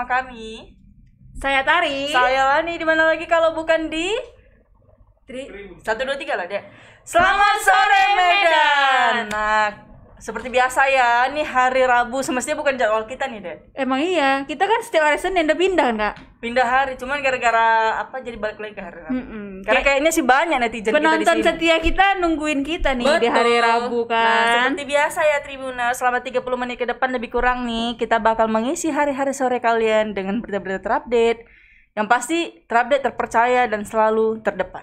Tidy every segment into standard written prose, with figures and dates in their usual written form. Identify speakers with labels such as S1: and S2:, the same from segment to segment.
S1: bersama kami.
S2: Saya Tari.
S1: Saya Lani, di mana lagi kalau bukan di 1, 2, 3 lah, Dek. Selamat sore Medan. Nah, seperti biasa ya, ini hari Rabu, semestinya bukan jadwal kita nih, Dek.
S2: Emang iya, kita kan setiap hari Senin udah pindah kan, Kak?
S1: Pindah hari, cuman gara-gara apa jadi balik lagi ke hari Rabu. Karena kayaknya sih banyak netizen kita di
S2: penonton
S1: sini.
S2: setia kita nungguin kita nih di hari Rabu
S1: Nah,
S2: kan.
S1: seperti biasa ya Tribuners, selama 30 menit ke depan lebih kurang nih, kita bakal mengisi hari-hari sore kalian dengan berita-berita terupdate. Yang pasti terupdate, terpercaya, dan selalu terdepan.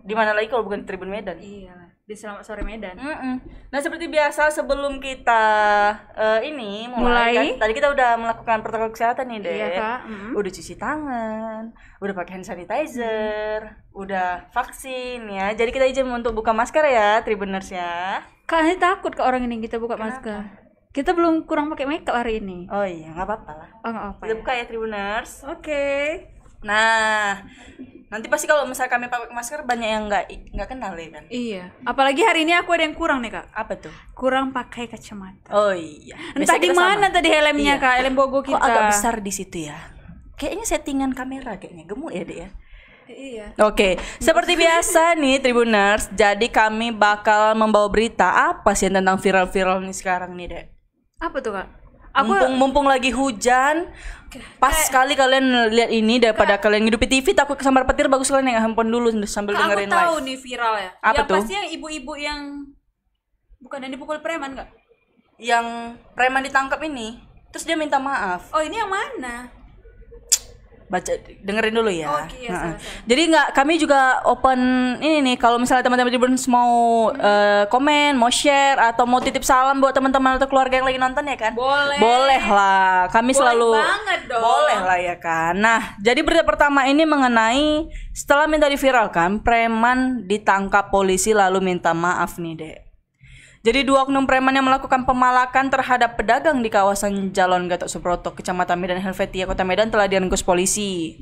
S1: Di mana lagi kalau bukan di Tribun Medan?
S2: Iya, di Selamat Sore Medan.
S1: Nah, seperti biasa sebelum kita ini mulai kan, tadi kita udah melakukan protokol kesehatan nih, Dek.
S2: Iya, Kak.
S1: Udah cuci tangan, udah pakai hand sanitizer, udah vaksin ya. Jadi kita izin untuk buka masker ya, Tribuners ya.
S2: Kak, ini takut ke orang ini kita buka masker. Kita belum kurang pakai makeup hari ini.
S1: Oh iya, nggak apa-apa lah.
S2: Oh, nggak apa.
S1: Kita buka ya, Tribuners.
S2: Oke.
S1: Nah, nanti pasti kalau misalnya kami pakai masker banyak yang nggak kenal ya kan?
S2: Iya. Apalagi hari ini aku ada yang kurang nih, Kak.
S1: Apa tuh?
S2: Kurang pakai kacamata.
S1: Oh iya.
S2: Entah di mana tadi helmnya,
S1: Iya.
S2: Kak, helm Bogo kita.
S1: Kok agak besar di situ ya? Kayaknya settingan kamera kayaknya gemuk ya, Dek ya.
S2: Iya.
S1: Oke, seperti biasa nih Tribuners, jadi kami bakal membawa berita apa sih tentang viral-viral nih sekarang nih, Dek?
S2: Apa tuh, Kak?
S1: Mumpung lagi hujan, pas sekali kalian lihat ini daripada kalian ngidupi TV takut kesambar petir, bagus kalian yang handphone dulu sambil dengerin live.
S2: Aku tahu nih viral ya.
S1: Apa
S2: ya
S1: tuh?
S2: pasti yang ibu-ibu yang bukan yang dipukul preman nggak?
S1: Yang preman ditangkap ini, terus dia minta maaf.
S2: Oh, ini yang mana?
S1: Baca, dengerin dulu ya.
S2: Oke, ya, salah.
S1: Jadi kami juga open ini nih, kalau misalnya teman-teman Tribuners mau komen, mau share atau mau titip salam buat teman-teman atau keluarga yang lagi nonton ya kan? Boleh lah. Kami selalu
S2: banget dong.
S1: boleh lah ya kan. Nah, jadi berita pertama ini mengenai setelah minta diviralkan, preman ditangkap polisi lalu minta maaf nih, Dek. Jadi 2 oknum preman yang melakukan pemalakan terhadap pedagang di kawasan Jalan Gatot Subroto, Kecamatan Medan Helvetia, Kota Medan telah diringkus polisi.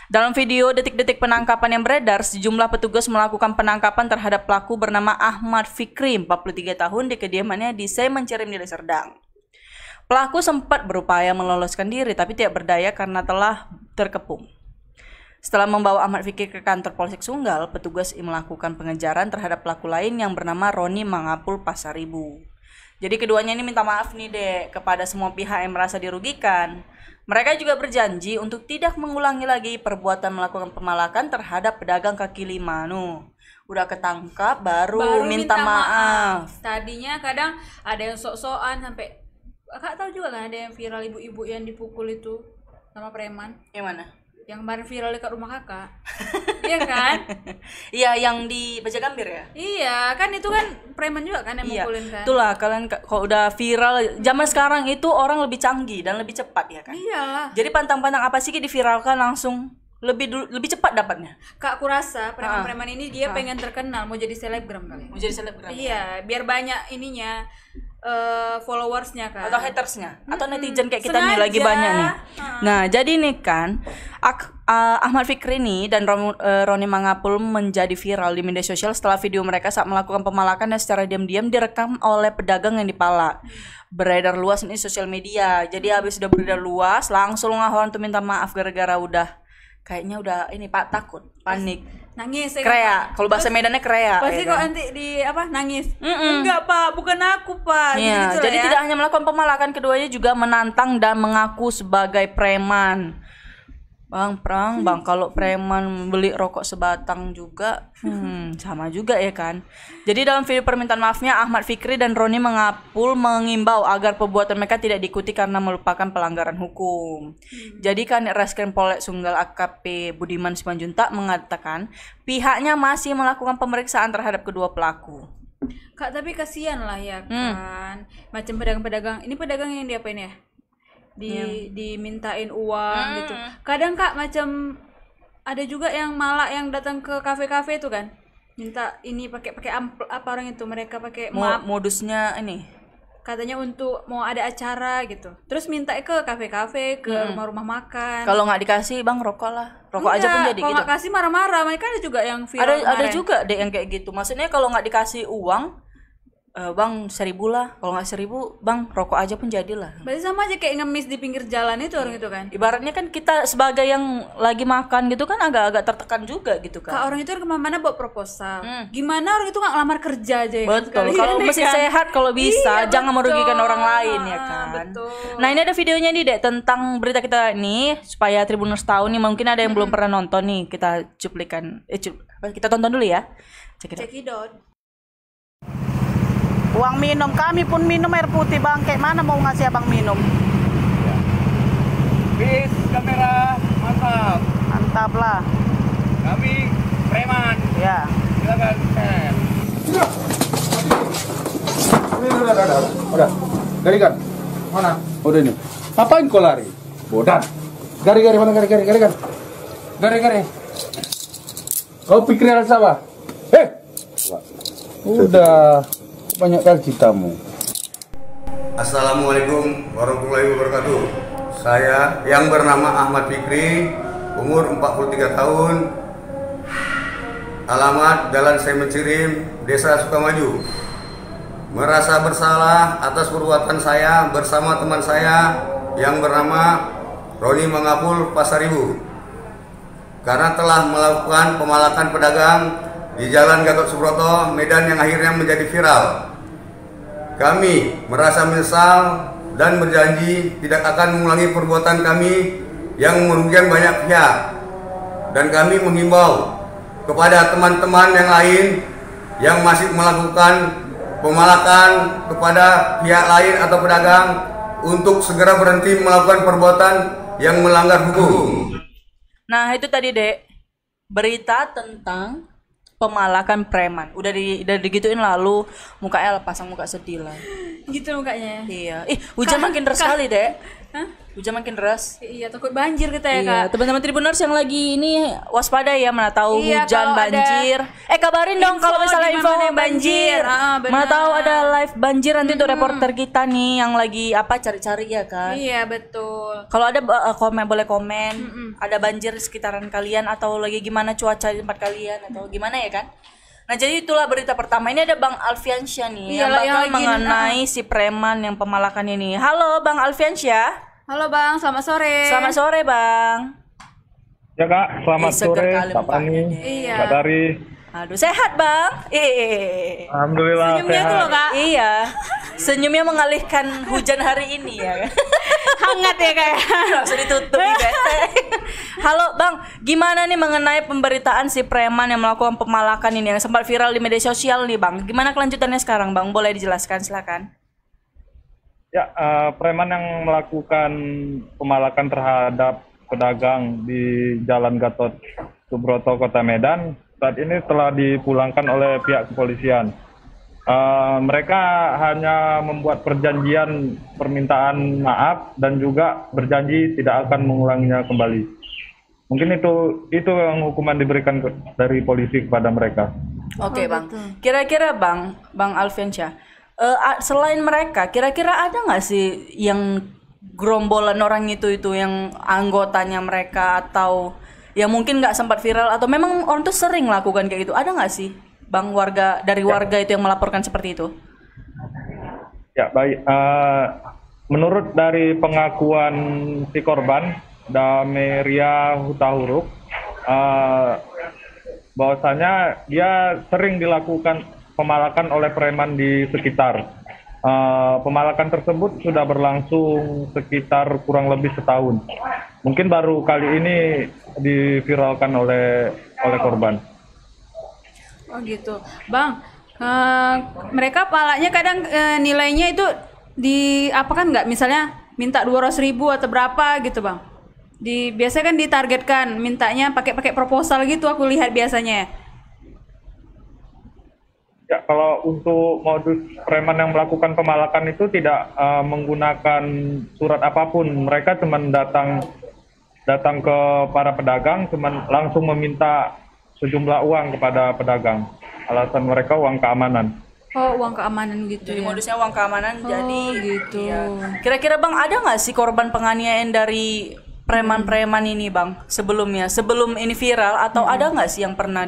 S1: Dalam video detik-detik penangkapan yang beredar, sejumlah petugas melakukan penangkapan terhadap pelaku bernama Ahmad Fikri, 43 tahun, di kediamannya di Semencirim, Deli Serdang. Pelaku sempat berupaya meloloskan diri tapi tidak berdaya karena telah terkepung. Setelah membawa Ahmad Fikri ke kantor Polsek Sunggal, petugas melakukan pengejaran terhadap pelaku lain yang bernama Roni Mangapul Pasaribu. Jadi keduanya ini minta maaf nih, Dek, kepada semua pihak yang merasa dirugikan. Mereka juga berjanji untuk tidak mengulangi lagi perbuatan melakukan pemalakan terhadap pedagang kaki lima. Udah ketangkap baru minta maaf.
S2: Tadinya kadang ada yang sok-sokan sampai Kakak tahu juga kan ada yang viral ibu-ibu yang dipukul itu sama preman.
S1: Yang mana?
S2: Yang kemarin viral dekat rumah Kakak. Iya kan?
S1: Iya, yang di Baja Gambir ya?
S2: Iya, kan itu kan preman juga kan yang mukulin kan?
S1: Itulah kalian kalau udah viral zaman sekarang itu orang lebih canggih dan lebih cepat ya kan?
S2: Iyalah.
S1: Jadi pantang-pantang apa sih diviralkan langsung lebih cepat dapatnya.
S2: Kak, aku rasa preman-preman ini dia pengen terkenal, mau jadi selebgram kali.
S1: Mau jadi selebgram.
S2: Iya, biar banyak ininya followersnya kan.
S1: Atau hatersnya, atau netizen kayak kita nih lagi banyak nih. Nah, jadi nih kan Ahmad Fikri nih dan Roni Mangapul menjadi viral di media sosial setelah video mereka saat melakukan pemalakan dan secara diam-diam direkam oleh pedagang yang dipalak. Beredar luas nih sosial media. Jadi habis udah beredar luas, langsung ngawan untuk minta maaf gara-gara kayaknya udah ini Pak, takut, panik,
S2: nangis ya,
S1: krea. Kalau bahasa Medannya krea.
S2: Pasti
S1: ya
S2: kok
S1: kan?
S2: nanti di apa nangis. Enggak, Pak, bukan aku, Pak.
S1: Iya,
S2: Gitu
S1: jadi
S2: lah ya.
S1: tidak hanya melakukan pemalakan, keduanya juga menantang dan mengaku sebagai preman. Bang, kalau preman beli rokok sebatang juga, sama juga ya kan. Jadi dalam video permintaan maafnya, Ahmad Fikri dan Roni Mangapul mengimbau agar perbuatan mereka tidak diikuti karena merupakan pelanggaran hukum. Jadi kan Reskrim Polres Sunggal AKP Budiman Simanjuntak mengatakan pihaknya masih melakukan pemeriksaan terhadap kedua pelaku.
S2: Kak, tapi kasihan lah ya kan. Macam pedagang-pedagang. Ini pedagang yang diapain ya? Dimintain uang gitu. Kadang Kak macam ada juga yang malah yang datang ke kafe-kafe itu kan. Minta ini pakai apa orang itu mereka pakai
S1: modusnya ini.
S2: Katanya untuk mau ada acara gitu. Terus minta ke kafe-kafe, ke rumah-rumah makan.
S1: Kalau nggak dikasih, Bang, rokok lah. Rokok aja pun jadi
S2: kalau
S1: gitu.
S2: nggak kasih marah-marah. Mereka ada juga yang viral
S1: Ada juga deh yang kayak gitu. Maksudnya kalau nggak dikasih uang, Bang 1.000 lah, kalau nggak 1.000 bang rokok aja pun jadilah.
S2: Berarti sama aja kayak ngemis di pinggir jalan itu orang itu kan.
S1: Ibaratnya kan kita sebagai yang lagi makan gitu kan agak-agak tertekan juga gitu
S2: Kak
S1: kan.
S2: orang itu kan kemana-mana bawa proposal. Gimana orang itu nggak ngelamar kerja aja ya kan
S1: Betul,
S2: sekalian,
S1: kalau
S2: ya
S1: masih
S2: kan?
S1: sehat kalau bisa
S2: Iya,
S1: jangan
S2: betul.
S1: merugikan orang lain ya kan.
S2: Betul.
S1: Nah ini ada videonya nih Dek tentang berita kita nih supaya Tribuners tahu nih mungkin ada yang belum pernah nonton nih kita cuplikan kita tonton dulu ya. Cek it out.
S2: Cekidot.
S3: Uang minum, kami pun minum air putih bang. Kayak mana mau ngasih abang minum?
S4: Bis kamera mantap.
S3: Mantap lah.
S4: Kami preman.
S3: Ya.
S4: Silakan.
S5: Udah. Garikan. Mana? Udah ini. Ngapain kau lari? Bodan. Gari mana gari. Gari. Kau pikirin apa? Udah. Banyak kali citamu.
S6: Assalamualaikum warahmatullahi wabarakatuh. Saya yang bernama Ahmad Fikri, umur 43 tahun, alamat Jalan Semencirim, Desa Sukamaju. Merasa bersalah atas perbuatan saya bersama teman saya yang bernama Roni Mangapul Pasaribu karena telah melakukan pemalakan pedagang di Jalan Gatot Subroto, Medan yang akhirnya menjadi viral. Kami merasa menyesal dan berjanji tidak akan mengulangi perbuatan kami yang merugikan banyak pihak. Dan kami menghimbau kepada teman-teman yang lain yang masih melakukan pemalakan kepada pihak lain atau pedagang untuk segera berhenti melakukan perbuatan yang melanggar hukum.
S1: Nah itu tadi Dek berita tentang pemalakan preman. Udah digituin lalu mukanya pasang muka sedih lah.
S2: Gitu mukanya ya.
S1: Iya. Hujan makin deras sekali, Dek.
S2: Hah?
S1: Hujan makin deras.
S2: Iya, takut banjir kita ya,
S1: Iya,
S2: Kak.
S1: teman-teman Tribuners yang lagi ini waspada ya, mana tahu
S2: Iya,
S1: hujan
S2: kalau ada
S1: banjir. Kabarin dong
S2: info
S1: kalau misalnya
S2: di
S1: info
S2: mana yang
S1: banjir.
S2: banjir. Benar.
S1: Mana tahu ada live banjir nanti untuk reporter kita nih yang lagi cari-cari ya kan.
S2: Iya, betul.
S1: Kalau ada komen boleh komen. Ada banjir di sekitaran kalian atau lagi gimana cuaca di tempat kalian atau gimana ya kan? Nah jadi itulah berita pertama. Ini ada Bang Alfiansyah nih yang
S2: Iyalah,
S1: bakal
S2: yang lagi
S1: mengenai si preman yang pemalakan ini. Halo Bang Alfiansyah.
S2: Halo Bang, selamat sore.
S1: Selamat sore Bang.
S4: Ya Kak, selamat
S1: Seger
S4: sore.
S1: kali
S4: Kak
S1: mukanya
S4: Pani,
S1: nih.
S2: Iya.
S4: Kak Tari.
S1: Aduh sehat Bang.
S4: Alhamdulillah
S2: Senyumnya tuh loh,
S4: sehat.
S2: Kak.
S1: Iya. Senyumnya mengalihkan hujan hari ini ya.
S2: Hangat ya, Kak.
S1: Langsung ditutup nih bete. Halo Bang, gimana nih mengenai pemberitaan si preman yang melakukan pemalakan ini yang sempat viral di media sosial nih Bang? Gimana kelanjutannya sekarang Bang? Boleh dijelaskan silakan.
S4: Ya, preman yang melakukan pemalakan terhadap pedagang di Jalan Gatot Subroto, Kota Medan, saat ini telah dipulangkan oleh pihak kepolisian. Mereka hanya membuat perjanjian permintaan maaf dan juga berjanji tidak akan mengulanginya kembali. Mungkin itu yang hukuman diberikan dari polisi kepada mereka.
S1: Oke Bang. Kira-kira Bang Alfiansyah, selain mereka, kira-kira ada nggak sih yang gerombolan orang itu yang anggotanya mereka atau yang mungkin nggak sempat viral atau memang orang tuh sering lakukan kayak gitu? Ada nggak sih Bang warga itu yang melaporkan seperti itu?
S4: Ya baik. Menurut dari pengakuan si korban Dameria Hutahuruk, bahwasanya dia sering dilakukan pemalakan oleh preman di sekitar. Pemalakan tersebut sudah berlangsung sekitar kurang lebih setahun. Mungkin baru kali ini diviralkan oleh korban.
S2: Oh gitu. Bang, mereka palanya kadang nilainya itu kan nggak, misalnya minta 200.000 atau berapa gitu Bang. Biasanya kan ditargetkan mintanya pakai proposal gitu, aku lihat biasanya.
S4: Ya, kalau untuk modus preman yang melakukan pemalakan itu tidak menggunakan surat apapun. Mereka cuma datang ke para pedagang, cuma langsung meminta sejumlah uang kepada pedagang. Alasan mereka uang keamanan.
S2: Oh, uang keamanan gitu.
S1: Jadi
S2: Ya.
S1: modusnya uang keamanan.
S2: Oh,
S1: Jadi
S2: gitu.
S1: iya. Kira-kira Bang ada nggak sih korban penganiayaan dari preman-preman ini bang sebelumnya sebelum ini viral atau ada nggak sih yang pernah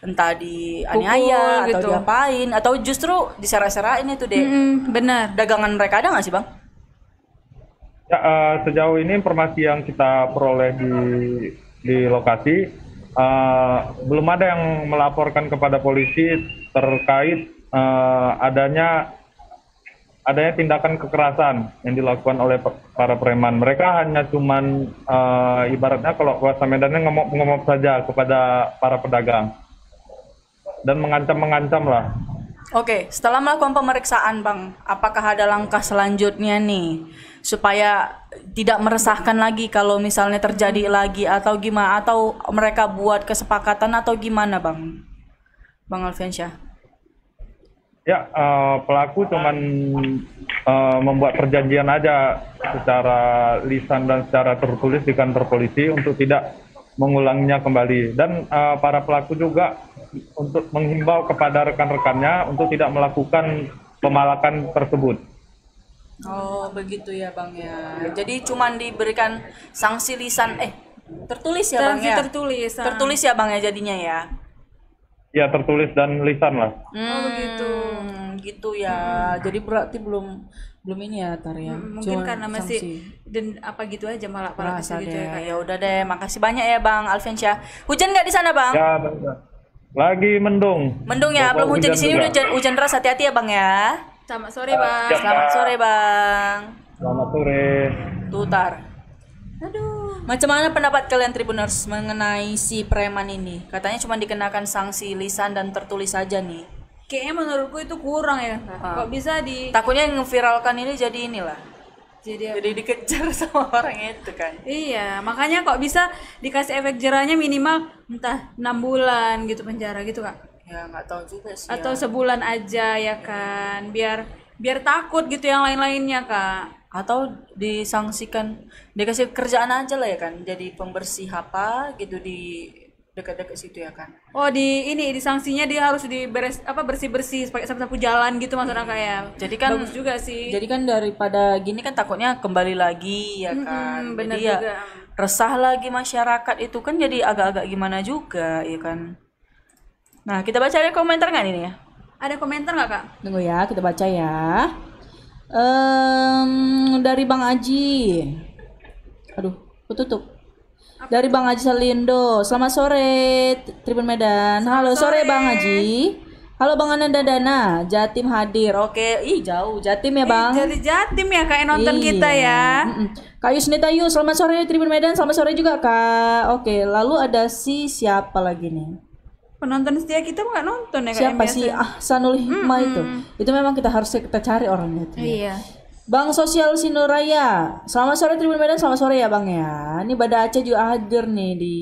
S1: entah dianiaya
S2: Pukul,
S1: atau
S2: gitu.
S1: diapain atau justru diserak-serakin itu deh
S2: Benar.
S1: dagangan mereka ada nggak sih bang?
S4: Ya, sejauh ini informasi yang kita peroleh di lokasi belum ada yang melaporkan kepada polisi terkait adanya tindakan kekerasan yang dilakukan oleh para preman. Mereka hanya cuman ibaratnya kalau bahasa Medannya ngomong saja kepada para pedagang dan mengancam lah.
S1: Oke, setelah melakukan pemeriksaan bang, apakah ada langkah selanjutnya nih supaya tidak meresahkan lagi kalau misalnya terjadi lagi atau gimana atau mereka buat kesepakatan atau gimana bang Alfiansyah?
S4: Ya, pelaku cuman membuat perjanjian aja secara lisan dan secara tertulis di kantor polisi untuk tidak mengulanginya kembali. Dan para pelaku juga untuk menghimbau kepada rekan-rekannya untuk tidak melakukan pemalakan tersebut.
S1: Oh begitu ya bang ya. Jadi cuman diberikan sanksi lisan tertulis ya bang
S2: Sanksi
S1: ya.
S2: tertulis.
S1: Tertulis ya bang ya jadinya ya.
S4: Ya, tertulis dan lisan lah.
S2: Begitu.
S1: Gitu ya. Jadi berarti belum ini ya Tar ya.
S2: Mungkin
S1: Cuman
S2: karena masih
S1: sanksi.
S2: dan apa gitu aja malah
S1: Rasa
S2: gitu
S1: deh.
S2: ya Kak.
S1: Ya udah deh, makasih banyak ya Bang Alfiansyah. Hujan nggak di sana Bang?
S4: Ya, benar. Lagi mendung.
S1: Mendung ya, belum hujan di sini
S4: juga.
S1: udah hujan deras, hati-hati ya Bang ya.
S2: Selamat sore, Bang.
S1: Selamat sore Bang.
S4: Selamat sore.
S1: Tutar.
S2: Aduh.
S1: Macam mana pendapat kalian Tribuners mengenai si preman ini? Katanya cuma dikenakan sanksi lisan dan tertulis saja nih.
S2: Kayaknya menurutku itu kurang ya, Kak. Kok bisa
S1: Takutnya yang ngeviralkan ini jadi inilah.
S2: jadi
S1: Jadi dikejar sama orang itu kan.
S2: iya, makanya kok bisa dikasih efek jerahnya minimal entah 6 bulan gitu penjara gitu, Kak.
S1: Ya nggak tahu juga sih.
S2: Atau sebulan aja ya kan. Biar takut gitu yang lain-lainnya, Kak.
S1: Atau disangsikan dikasih kerjaan aja lah ya kan jadi pembersih apa gitu di dekat-dekat situ ya kan.
S2: Oh, di sanksinya dia harus bersih-bersih pakai sapu-sapu jalan gitu maksudnya kayak.
S1: Jadi kan
S2: bagus juga sih.
S1: Jadi kan daripada gini kan takutnya kembali lagi ya kan.
S2: benar
S1: Jadi ya
S2: juga.
S1: resah lagi masyarakat itu kan jadi agak-agak gimana juga ya kan. Nah, kita baca ada komentar nggak ini ya?
S2: Ada komentar nggak, Kak?
S1: Tunggu ya, kita baca ya. Dari Bang Aji. Aduh, tutup. Dari Bang Haji Salindo. Selamat sore Tribun Medan. Halo sore Bang Haji. Halo Bang Ananda Dana, Jatim hadir. Oke, jauh Jatim ya Bang.
S2: Jadi Jatim ya Kak yang nonton kita ya.
S1: Kak Yusnita Yu, selamat sore Tribun Medan. Selamat sore juga Kak. Oke, lalu ada siapa lagi nih?
S2: Penonton setia kita nggak nonton ya Kak.
S1: Siapa
S2: yang
S1: sih
S2: biasa.
S1: Ahsanul Hikmah itu? Itu memang kita cari orangnya itu.
S2: Iya.
S1: Bang Sosial Sinuraya, selamat sore Tribun Medan, selamat sore ya Bang ya. Ini Bada Aceh juga hadir nih di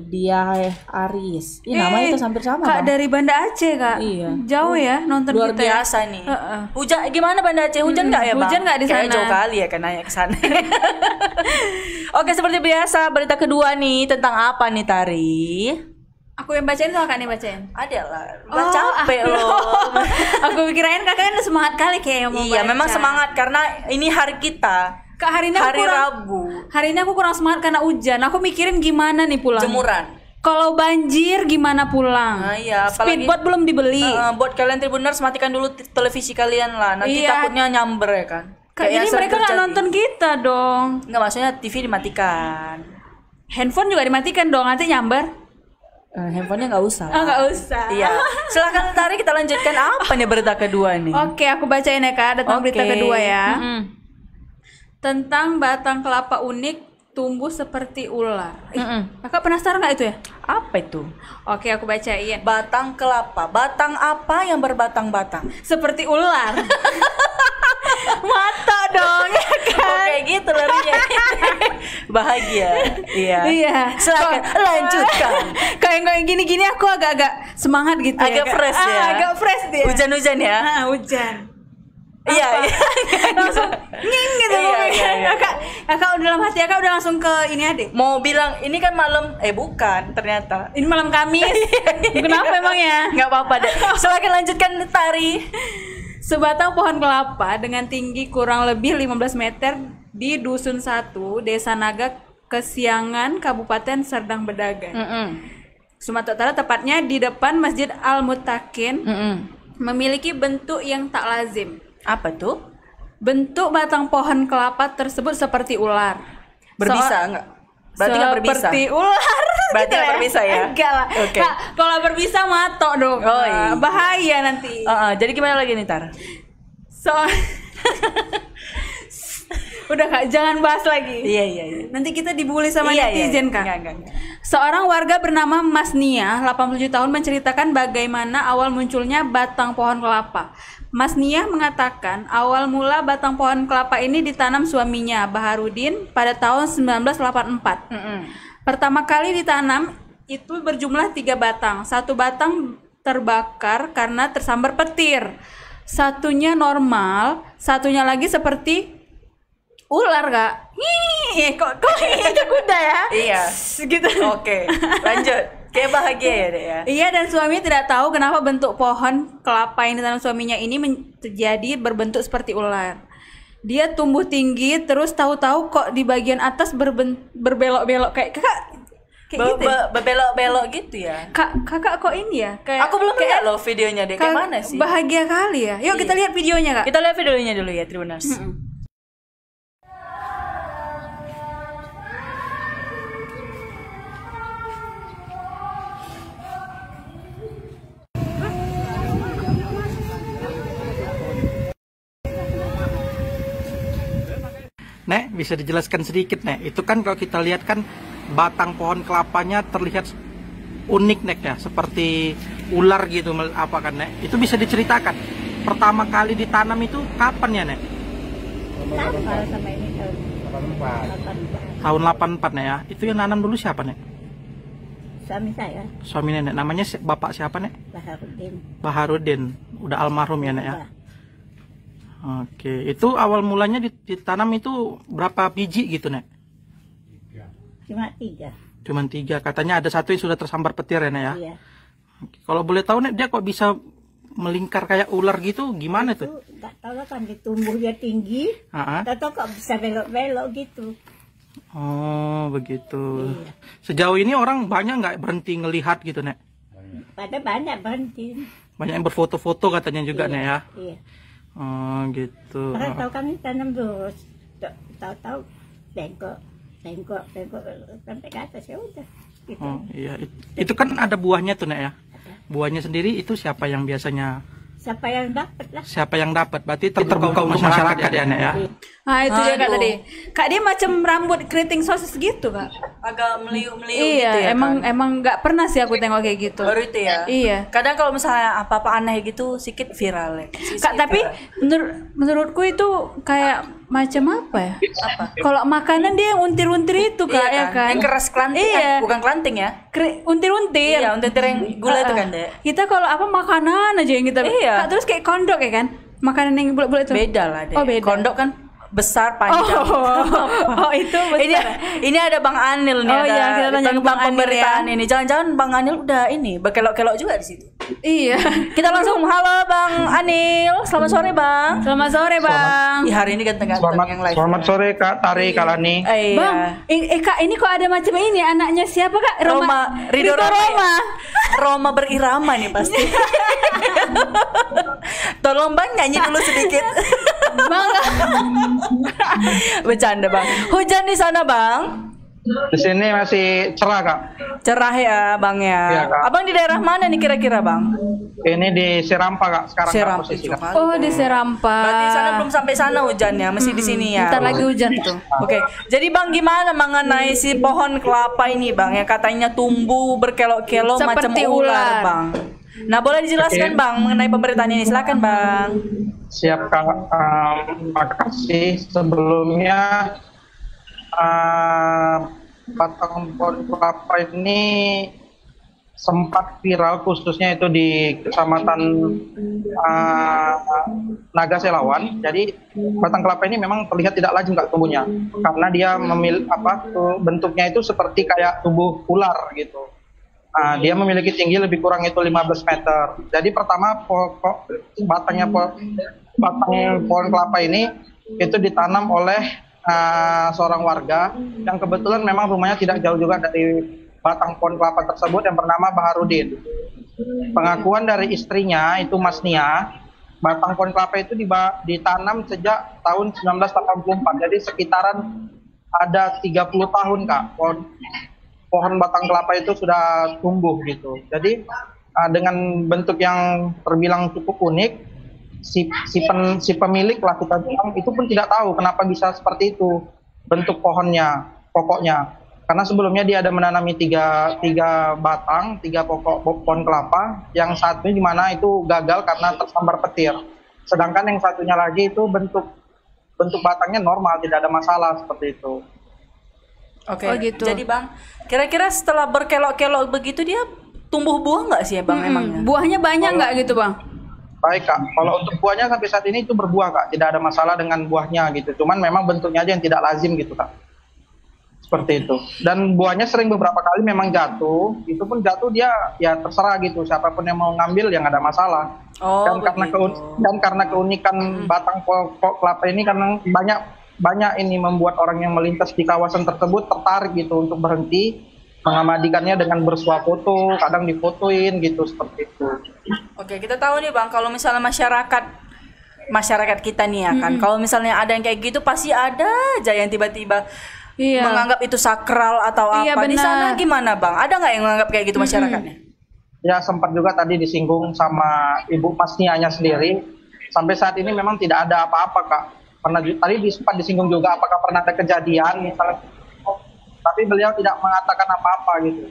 S1: Dia Aris. Ini namanya itu hampir sama
S2: Kak
S1: Bang.
S2: dari Banda Aceh Kak.
S1: Iya.
S2: Jauh ya nonton
S1: Luar
S2: kita.
S1: biasa nih. Hujan gimana Banda Aceh? Hujan nggak ya Bang?
S2: Hujan nggak di
S1: Kayaknya
S2: sana?
S1: jauh kali ya kan nanya ke sana. Oke, seperti biasa berita kedua nih tentang apa nih Tari?
S2: Aku yang bacain atau Kak nih bacain?
S1: Ada lah, udah capek loh.
S2: Aku kirain Kakak kan semangat kali kayak mau
S1: Iya,
S2: baca.
S1: memang semangat karena ini hari kita.
S2: Kak hari ini aku
S1: Hari
S2: kurang,
S1: Rabu.
S2: Hari ini aku kurang semangat karena hujan. Aku mikirin gimana nih pulang.
S1: Jemuran.
S2: Kalau banjir gimana pulang?
S1: Nah, iya, apalagi
S2: Speedboat belum dibeli.
S1: buat kalian Tribuners matikan dulu televisi kalian lah. Nanti
S2: Iya.
S1: takutnya nyamber ya kan.
S2: Kak,
S1: Kayak
S2: ini
S1: sering
S2: mereka nggak
S1: terjadi.
S2: nonton kita dong.
S1: Nggak, maksudnya TV dimatikan.
S2: Handphone juga dimatikan dong, nanti nyamber.
S1: Handphonenya nggak usah.
S2: Nggak usah.
S1: Iya. Silakan Tari, kita lanjutkan apa nih berita kedua nih?
S2: Oke, aku bacain ya Kak, datang berita
S1: Oke.
S2: kedua ya.
S1: Mm-mm.
S2: Tentang batang kelapa unik tumbuh seperti ular.
S1: Mm-mm.
S2: Kakak penasaran nggak itu ya?
S1: Apa itu?
S2: Oke, aku bacain.
S1: Batang kelapa. Batang apa yang berbatang-batang?
S2: Seperti ular. Mata dong, ya kan?
S1: Oh, kayak gitu larinya. Bahagia. Iya.
S2: Iya.
S1: Silakan lanjutkan.
S2: Kayak gini-gini aku agak-agak semangat gitu ya.
S1: Agak
S2: Kak.
S1: fresh ya.
S2: Agak fresh dia.
S1: Hujan-hujan ya.
S2: Hujan.
S1: Iya, iya.
S2: Langsung nying gitu
S1: Iya,
S2: pokoknya.
S1: iya, iya.
S2: Kakak udah dalam hati kakak udah langsung ke ini aja.
S1: Mau bilang ini kan malam, bukan ternyata.
S2: Ini malam Kamis. Kenapa emang ya?
S1: Nggak apa-apa deh. Silakan lanjutkan Tari.
S2: Sebatang pohon kelapa dengan tinggi kurang lebih 15 meter di Dusun 1, Desa Naga, Kesiangan, Kabupaten Serdang Bedagai.
S1: Mm-mm.
S2: Sumatera Utara, tepatnya di depan Masjid Al-Muttaqin,
S1: Mm-mm.
S2: memiliki bentuk yang tak lazim.
S1: Apa tuh?
S2: Bentuk batang pohon kelapa tersebut seperti ular.
S1: Berbisa enggak? Berarti nggak berbisa.
S2: Seperti ular.
S1: Berarti
S2: Gitu
S1: nggak berbisa ya?
S2: Enggak lah.
S1: Oke.
S2: Kak, kalau berbisa matok dong.
S1: Oh, iya.
S2: Bahaya nanti.
S1: Jadi gimana lagi nih Tar?
S2: Udah Kak, jangan bahas lagi.
S1: Iya.
S2: Nanti kita dibully sama
S1: Iya,
S2: netizen
S1: iya.
S2: Kak.
S1: Enggak.
S2: Seorang warga bernama Mas Nia, 87 tahun, menceritakan bagaimana awal munculnya batang pohon kelapa. Mas Nia mengatakan awal mula batang pohon kelapa ini ditanam suaminya, Baharudin, pada tahun 1984. Pertama kali ditanam itu berjumlah 3 batang. 1 batang terbakar karena tersambar petir. Satunya normal, satunya lagi seperti ular, Kak. Kok itu kuda ya?
S1: Iya.
S2: Gitu.
S1: Oke, lanjut. Kayak bahagia ya dek ya.
S2: Iya, dan suaminya tidak tahu kenapa bentuk pohon kelapa yang ditanam suaminya ini terjadi berbentuk seperti ular. Dia tumbuh tinggi, terus tahu-tahu kok di bagian atas berbelok-belok kayak kakak. Kayak gitu.
S1: Berbelok-belok gitu ya.
S2: Kakak kok ini ya? Kayak
S1: Aku belum lihat loh videonya deh. Kayak mana sih?
S2: Bahagia kali ya. Yuk kita lihat videonya, Kak.
S1: Kita lihat videonya dulu ya, Tribuners.
S7: Nek, bisa dijelaskan sedikit, Nek? Itu kan kalau kita lihat kan batang pohon kelapanya terlihat unik, Nek ya, seperti ular gitu, apa kan, Nek? Itu bisa diceritakan. Pertama kali ditanam itu kapan ya, Nek? Tahun 84, Nek ya. Itu yang nanam dulu siapa, Nek?
S8: Suami saya,
S7: Suami Nenek. Namanya Bapak siapa, Nek?
S8: Baharudin.
S7: Baharudin. Udah almarhum ya, Nek ya? Oke, itu awal mulanya ditanam itu berapa biji gitu, Nek?
S8: Cuma 3.
S7: Cuman 3. Katanya ada 1 yang sudah tersambar petir ya, Nek ya?
S8: Iya.
S7: Oke. Kalau boleh tahu, Nek, dia kok bisa melingkar kayak ular gitu? Gimana tuh?
S8: Itu nggak tahu lah kan ditumbuh dia tinggi. Tahu kok bisa belok-belok gitu.
S7: Oh, begitu.
S8: Iya.
S7: Sejauh ini orang banyak nggak berhenti ngelihat gitu, Nek?
S8: Pada banyak berhenti.
S7: Banyak yang berfoto-foto katanya juga, Nek ya?
S8: Iya.
S7: Oh, gitu.
S8: Karena tahu kami tanam terus. Tahu-tahu bengkok sampai ke atas ya udah. Gitu.
S7: Oh, iya. Itu kan ada buahnya tuh, Nek ya? Buahnya sendiri itu siapa yang biasanya?
S8: Siapa yang dapat lah.
S7: Siapa yang dapat? Berarti terbuka untuk masyarakat ya, Nek ya?
S2: Nah, itu dia Kak
S1: Aduh.
S2: tadi. Kak, dia macam rambut keriting sosis gitu, Kak.
S1: Agak meliuk-meliuk
S2: Iya,
S1: gitu ya.
S2: emang nggak pernah sih aku tengok kayak gitu.
S1: Baru itu ya.
S2: Iya.
S1: Kadang kalau misalnya apa-apa aneh gitu sedikit viral ya.
S2: Kak, tapi menurutku itu kayak macam apa ya?
S1: Apa?
S2: Kalau makanan dia yang untir-untir itu, Kak, ya kan?
S1: Yang keras kelanting.
S2: Iya.
S1: Bukan kelanting ya.
S2: Untir-untir.
S1: Iya, untir yang gula itu kan, Dek.
S2: Kita kalau apa makanan aja yang kita.
S1: Iya.
S2: Kak, terus kayak kondok ya kan? Makanan yang bulat-bulat itu.
S1: Beda lah, Dek.
S2: Oh, beda.
S1: Kondok kan besar panjang.
S2: Oh, itu besar.
S1: Ini ada Bang Anil nih.
S2: Oh,
S1: ada
S2: iya, kita tanya ke
S1: tentang
S2: Bang Anil
S1: pemberitaan
S2: ya.
S1: ini. Jangan-jangan Bang Anil udah ini berkelok-kelok juga di situ.
S2: Iya.
S1: Kita langsung halo Bang Anil. Selamat sore Bang.
S2: Selamat sore, Bang.
S1: Ih, hari ini ganteng-ganteng yang live.
S4: Selamat sore Kak Tari Kalani.
S1: Iya.
S2: Bang, Kak, ini kok ada macam ini anaknya siapa, Kak?
S1: Roma, Ridho Roma. Roma berirama nih pasti. Tolong Bang nyanyi dulu sedikit.
S2: Bang.
S1: Bercanda Bang. Hujan di sana Bang?
S4: Di sini masih cerah Kak.
S1: Cerah ya Bang ya.
S4: Iya, Kak.
S1: Abang di daerah mana nih kira-kira Bang?
S4: Ini di Serampa Kak sekarang Kak,
S1: Serampa.
S4: posisi Kak.
S2: Oh, di Serampa.
S1: Berarti sana belum sampai sana hujannya, masih di sini ya.
S2: Ntar lagi hujan tuh.
S1: Oke, jadi Bang gimana mengenai si pohon kelapa ini Bang yang katanya tumbuh berkelok-kelok macam
S2: Seperti
S1: ular
S2: ular.
S1: Bang. Nah boleh dijelaskan Bang mengenai pemberitaan ini, silakan Bang.
S4: Siap Kak. Makasih sebelumnya batang pohon kelapa ini sempat viral khususnya itu di Kecamatan Naga Selawan. Jadi batang kelapa ini memang terlihat tidak lazim Kak tumbuhnya karena dia bentuknya itu seperti kayak tubuh ular gitu. Dia memiliki tinggi lebih kurang itu 15 meter. Jadi pertama batang pohon kelapa ini itu ditanam oleh
S7: seorang warga yang kebetulan memang rumahnya tidak jauh juga dari batang pohon kelapa tersebut yang bernama Baharudin. Pengakuan dari istrinya itu Mas Nia, batang pohon kelapa itu ditanam sejak tahun 1984. Jadi sekitaran ada 30 tahun Kak. Pohon batang kelapa itu sudah tumbuh gitu. Jadi dengan bentuk yang terbilang cukup unik, si pemilik lah kita bilang itu pun tidak tahu kenapa bisa seperti itu bentuk pohonnya, pokoknya. Karena sebelumnya dia ada menanami tiga pokok pohon kelapa, yang satunya di mana itu gagal karena tersambar petir. Sedangkan yang satunya lagi itu bentuk batangnya normal, tidak ada masalah seperti itu.
S1: Oke,
S2: Oh, gitu.
S1: jadi Bang, kira-kira setelah berkelok-kelok begitu dia tumbuh buah nggak sih ya Bang emangnya?
S2: Buahnya banyak nggak gitu Bang?
S7: Baik Kak, kalau untuk buahnya sampai saat ini itu berbuah Kak, tidak ada masalah dengan buahnya gitu. Cuman memang bentuknya aja yang tidak lazim gitu Kak. Seperti itu. Dan buahnya sering beberapa kali memang jatuh, itu pun jatuh dia ya terserah gitu, siapapun yang mau ngambil yang ada masalah.
S1: Oh,
S7: Karena keunikan batang pokok kelapa ini karena banyak ini membuat orang yang melintas di kawasan tersebut tertarik gitu untuk berhenti mengamadikannya dengan bersuah foto, kadang difotoin gitu seperti itu.
S1: Oke, kita tahu nih Bang, kalau misalnya masyarakat kita nih ya kan, kalau misalnya ada yang kayak gitu pasti ada aja yang tiba-tiba
S2: Iya.
S1: menganggap itu sakral atau
S2: Iya,
S1: apa. Di
S2: benar.
S1: sana gimana Bang? Ada nggak yang menganggap kayak gitu masyarakatnya?
S7: Ya sempat juga tadi disinggung sama Ibu Mas Nianya sendiri. Sampai saat ini memang tidak ada apa-apa Kak. Tadi sempat disinggung juga apakah pernah ada kejadian misalnya, tapi beliau tidak mengatakan apa-apa gitu.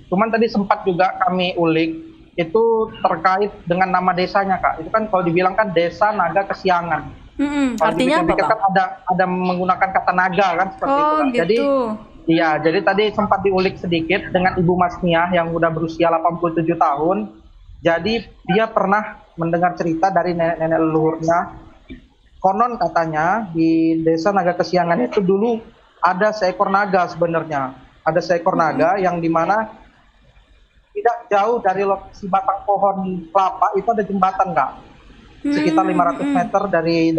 S7: Cuman tadi sempat juga kami ulik itu terkait dengan nama desanya Kak. Itu kan kalau dibilang kan Desa Naga Kesiangan. Kalau
S1: Artinya apa
S7: dipikir-pikir
S1: Bang?
S7: kan ada menggunakan kata naga kan seperti itu
S2: Oh
S7: Kak.
S2: gitu.
S7: Jadi tadi sempat diulik sedikit dengan Ibu Mas Nia yang udah berusia 87 tahun. Jadi dia pernah mendengar cerita dari nenek-nenek leluhurnya. Konon katanya di Desa Naga Kesiangan itu dulu ada seekor naga sebenarnya. Ada seekor naga yang dimana tidak jauh dari lokasi batang pohon kelapa itu ada jembatan Kak. Sekitar 500 meter dari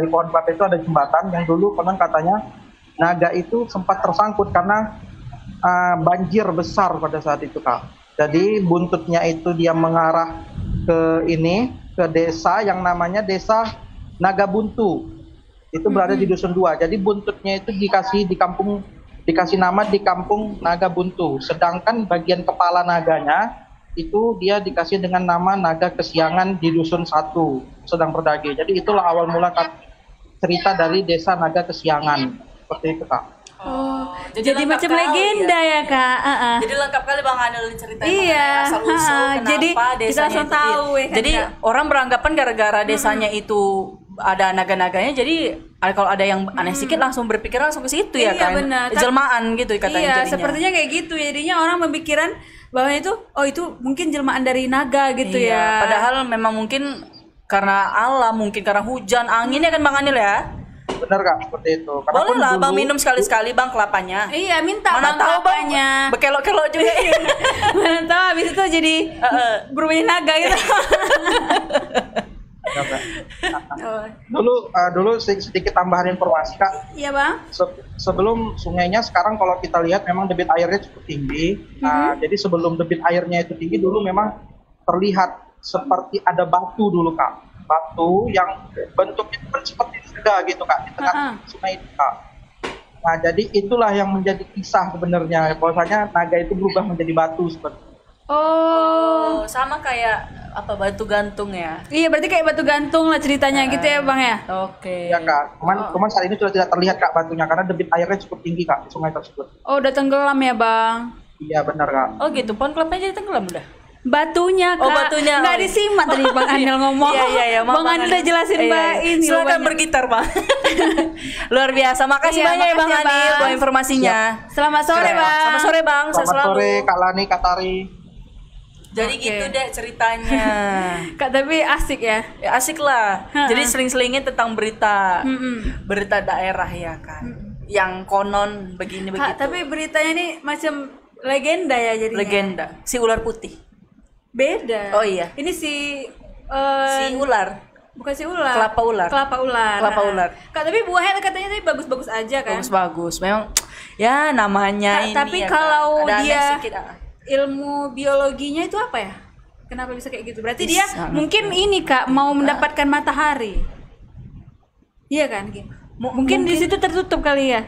S7: pohon kelapa itu ada jembatan yang dulu konon katanya naga itu sempat tersangkut karena banjir besar pada saat itu Kak. Jadi buntutnya itu dia mengarah ke desa yang namanya Desa Naga Buntu. Itu berada di Dusun 2. Jadi buntutnya itu dikasih nama di Kampung Naga Buntu. Sedangkan bagian kepala naganya itu dia dikasih dengan nama Naga Kesiangan di Dusun 1 sedang berdagi. Jadi itulah awal mula cerita dari Desa Naga Kesiangan. Seperti itu Kak.
S2: Oh,
S1: Jadi
S2: jadi
S1: lengkap
S2: macam
S1: kali
S2: legenda ya Kak.
S1: Jadi lengkap kali Bang Anil ceritain
S2: Iya,
S1: mengenai asal-usul kenapa
S2: jadi kita
S1: desanya
S2: langsung
S1: itu
S2: tahu ya kan,
S1: Jadi
S2: Kak?
S1: orang beranggapan gara-gara desanya itu ada naga-naganya, jadi kalau ada yang aneh sedikit langsung berpikir langsung ke situ ya
S2: Iya,
S1: kan.
S2: benar.
S1: Jelmaan gitu katanya
S2: Iya,
S1: jadinya.
S2: sepertinya kayak gitu. Jadinya orang mempikiran bahwa itu mungkin jelmaan dari naga gitu
S1: Iya,
S2: ya.
S1: padahal memang mungkin karena alam, mungkin karena hujan, angin ya kan Bang Anil ya.
S7: Benar Kak, seperti itu. Karena
S1: Boleh
S7: pun
S1: lah
S7: dulu-
S1: Bang minum sekali-sekali Bang kelapanya.
S2: Iya, minta
S1: Mana
S2: Bang
S1: tahu Bang
S2: kelapanya.
S1: bekelok-kelok juga.
S2: Mana tahu habis itu jadi berubah naga gitu.
S7: Ya, Kak. Dulu sedikit tambahan informasi Kak.
S2: Iya, Bang.
S7: Sebelum sungainya sekarang kalau kita lihat memang debit airnya cukup tinggi. Nah, jadi sebelum debit airnya itu tinggi dulu memang terlihat seperti ada batu dulu Kak. Batu yang bentuknya kan seperti naga gitu Kak di tengah sungai itu Kak. Nah, jadi itulah yang menjadi kisah sebenarnya. Bahwasanya naga itu berubah menjadi batu seperti itu.
S2: Oh.
S1: Sama kayak apa batu gantung ya.
S2: Iya, berarti kayak batu gantung lah ceritanya gitu ya, Bang ya.
S1: Oke.
S7: Ya Kak, cuman saat ini sudah tidak terlihat Kak batunya karena debit airnya cukup tinggi Kak di sungai tersebut.
S2: Oh, udah tenggelam ya, Bang.
S7: Iya benar Kak.
S1: Oh gitu, pohon kelapanya jadi tenggelam udah.
S2: Batunya, Kak.
S1: Oh, batunya.
S2: Nggak disimak tadi Bang Anil ngomong.
S1: Iya, maaf,
S2: Bang Anil udah jelasin
S1: Iya,
S2: Mbak
S1: iya.
S2: ini. loh,
S1: Silakan
S2: banyak.
S1: bergitar, Bang. Luar biasa. Makasih
S2: Iya,
S1: banyak ya Bang
S2: makasih ya,
S1: Anil
S2: Bang.
S1: buat informasinya.
S2: Selamat sore, Bang.
S1: Selamat sore, Bang. Sehat
S7: Selamat
S1: selalu.
S7: sore Kak Lani, Kak Tari.
S1: Jadi
S2: Oke.
S1: gitu deh ceritanya.
S2: Kak, tapi asik ya.
S1: Ya, asik lah. Jadi seling-selingin tentang berita berita daerah ya kan. Yang konon begini begitu.
S2: Kak, tapi beritanya ini macam legenda ya jadinya.
S1: Legenda si ular putih.
S2: Beda.
S1: Oh iya.
S2: Ini si
S1: Si ular.
S2: Bukan si ular.
S1: Kelapa ular.
S2: Kelapa ular.
S1: Kelapa ular.
S2: Kak, tapi buahnya katanya tadi bagus-bagus aja kan?
S1: Bagus. Memang ya namanya
S2: Kak,
S1: ini
S2: tapi
S1: ya,
S2: kalau
S1: Kak. Ada aneh
S2: dia
S1: sedikit,
S2: ilmu biologinya itu apa ya? Kenapa bisa kayak gitu? Berarti dia
S1: Bisa.
S2: mungkin ini Kak mau mendapatkan matahari. Iya kan? Mungkin di situ tertutup kali ya.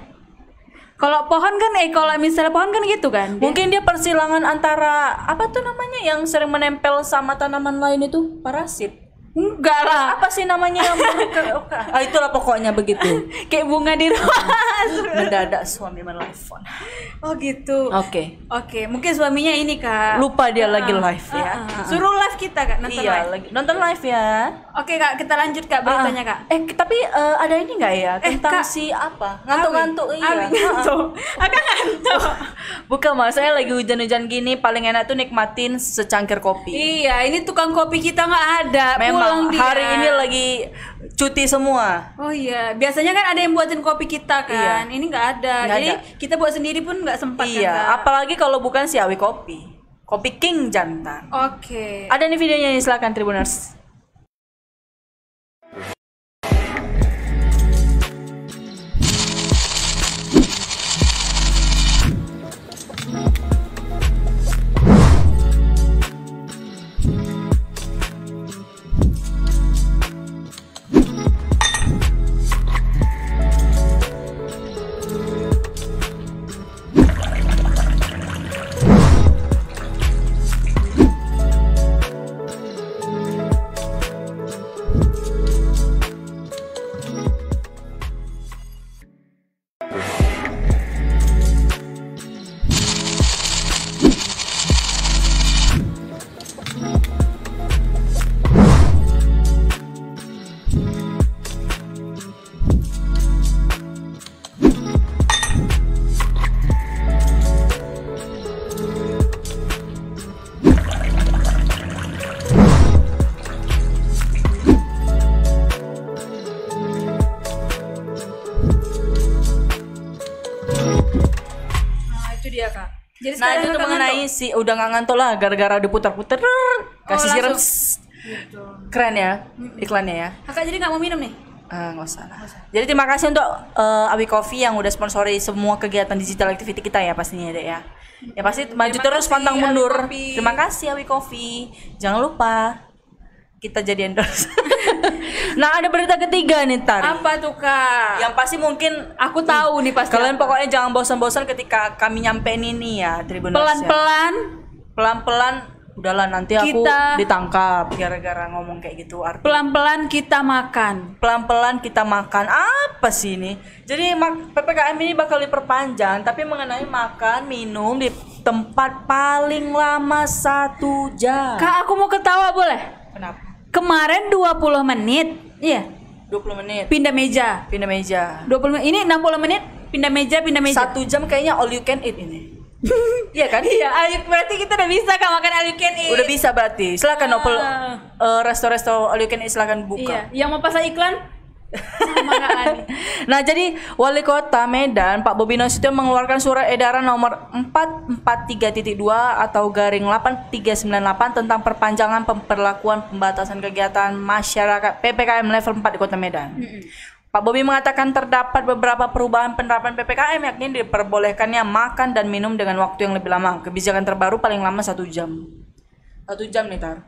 S2: Kalau pohon kan kalau misalnya pohon kan gitu kan.
S1: Mungkin dia persilangan antara apa tuh namanya yang sering menempel sama tanaman lain itu parasit.
S2: Enggak lah.
S1: Apa sih namanya yang itulah pokoknya begitu.
S2: Kayak bunga di rumah.
S1: Mendadak suami menelpon.
S2: Oh gitu.
S1: Oke.
S2: Oke, mungkin suaminya ini Kak.
S1: Lupa dia lagi live ya.
S2: Suruh live kita Kak, nonton
S1: Iya,
S2: live.
S1: lagi nonton live ya.
S2: Oke Kak, kita lanjut Kak beritanya Kak.
S1: Tapi ada ini nggak ya tentang
S2: Kak.
S1: si apa? Ngantuk-ngantuk iya.
S2: Abi ngantuk. Agak ngantuk.
S1: Bukan mas, saya lagi hujan-hujan gini paling enak tuh nikmatin secangkir kopi.
S2: Iya, ini tukang kopi kita nggak ada.
S1: Memang
S2: Pulang dia.
S1: hari ini lagi cuti semua.
S2: Oh iya, biasanya kan ada yang buatin kopi kita kan.
S1: Iya.
S2: Ini nggak ada.
S1: Nggak
S2: Jadi
S1: ada.
S2: kita buat sendiri pun nggak sempat
S1: Iya,
S2: kan, Kak?
S1: apalagi kalau bukan si Awi Kopi. Kopi King Jantan.
S2: Oke.
S1: Ada nih videonya nih, silakan Tribuners.
S2: Nah, itu dia Kak. Jadi
S1: Nah
S2: sekarang
S1: itu tuh
S2: Kakak
S1: mengenai
S2: ngantuk?
S1: si udah nggak ngantuk lah gara-gara diputar-putar kasih siram
S2: langsung. Gitu.
S1: keren ya iklannya ya.
S2: Kakak jadi nggak mau minum nih?
S1: Nggak usah lah. Jadi terima kasih untuk Awi Coffee yang udah sponsori semua kegiatan digital activity kita ya pastinya Dek ya. Ya pasti maju
S2: Terima
S1: terus
S2: kasih,
S1: pantang
S2: Awi
S1: mundur.
S2: Coffee.
S1: Terima kasih Awi Coffee. Jangan lupa kita jadi endorse. Nah ada berita ketiga nih Tar.
S2: Apa tuh Kak?
S1: Yang pasti mungkin
S2: Aku tahu nih pasti.
S1: kalian
S2: apa.
S1: pokoknya jangan bosan-bosan ketika kami nyampein ini ya Tribuners.
S2: Pelan-pelan
S1: Pelan-pelan udahlah nanti aku
S2: Kita-
S1: ditangkap gara-gara ngomong kayak gitu arti.
S2: pelan-pelan kita makan.
S1: Pelan-pelan kita makan apa sih ini? Jadi PPKM ini bakal diperpanjang tapi mengenai makan minum di tempat paling lama 1 jam.
S2: Kak, aku mau ketawa boleh?
S1: Kenapa?
S2: Kemarin 20 menit. Iya,
S1: 20 menit
S2: pindah meja.
S1: pindah meja.
S2: 20 menit. Ini 60 menit pindah meja, pindah meja.
S1: 1 jam kayaknya all you can eat ini. Iya kan?
S2: Iya, berarti kita udah bisa Kak makan all you can eat.
S1: Udah bisa berarti. Silakan Nopel resto-resto all you can eat silakan
S2: Iya,
S1: buka.
S2: yang mau pasang iklan sama Kak Ani.
S1: Nah, jadi Wali Kota Medan Pak Bobi Nasution mengeluarkan surat edaran nomor 443.2 atau garing 8398 tentang perpanjangan pemberlakuan pembatasan kegiatan masyarakat PPKM level 4 di Kota Medan. Pak Bobi mengatakan terdapat beberapa perubahan penerapan PPKM yakni diperbolehkannya makan dan minum dengan waktu yang lebih lama. Kebijakan terbaru paling lama 1 jam. 1 jam nih Tar.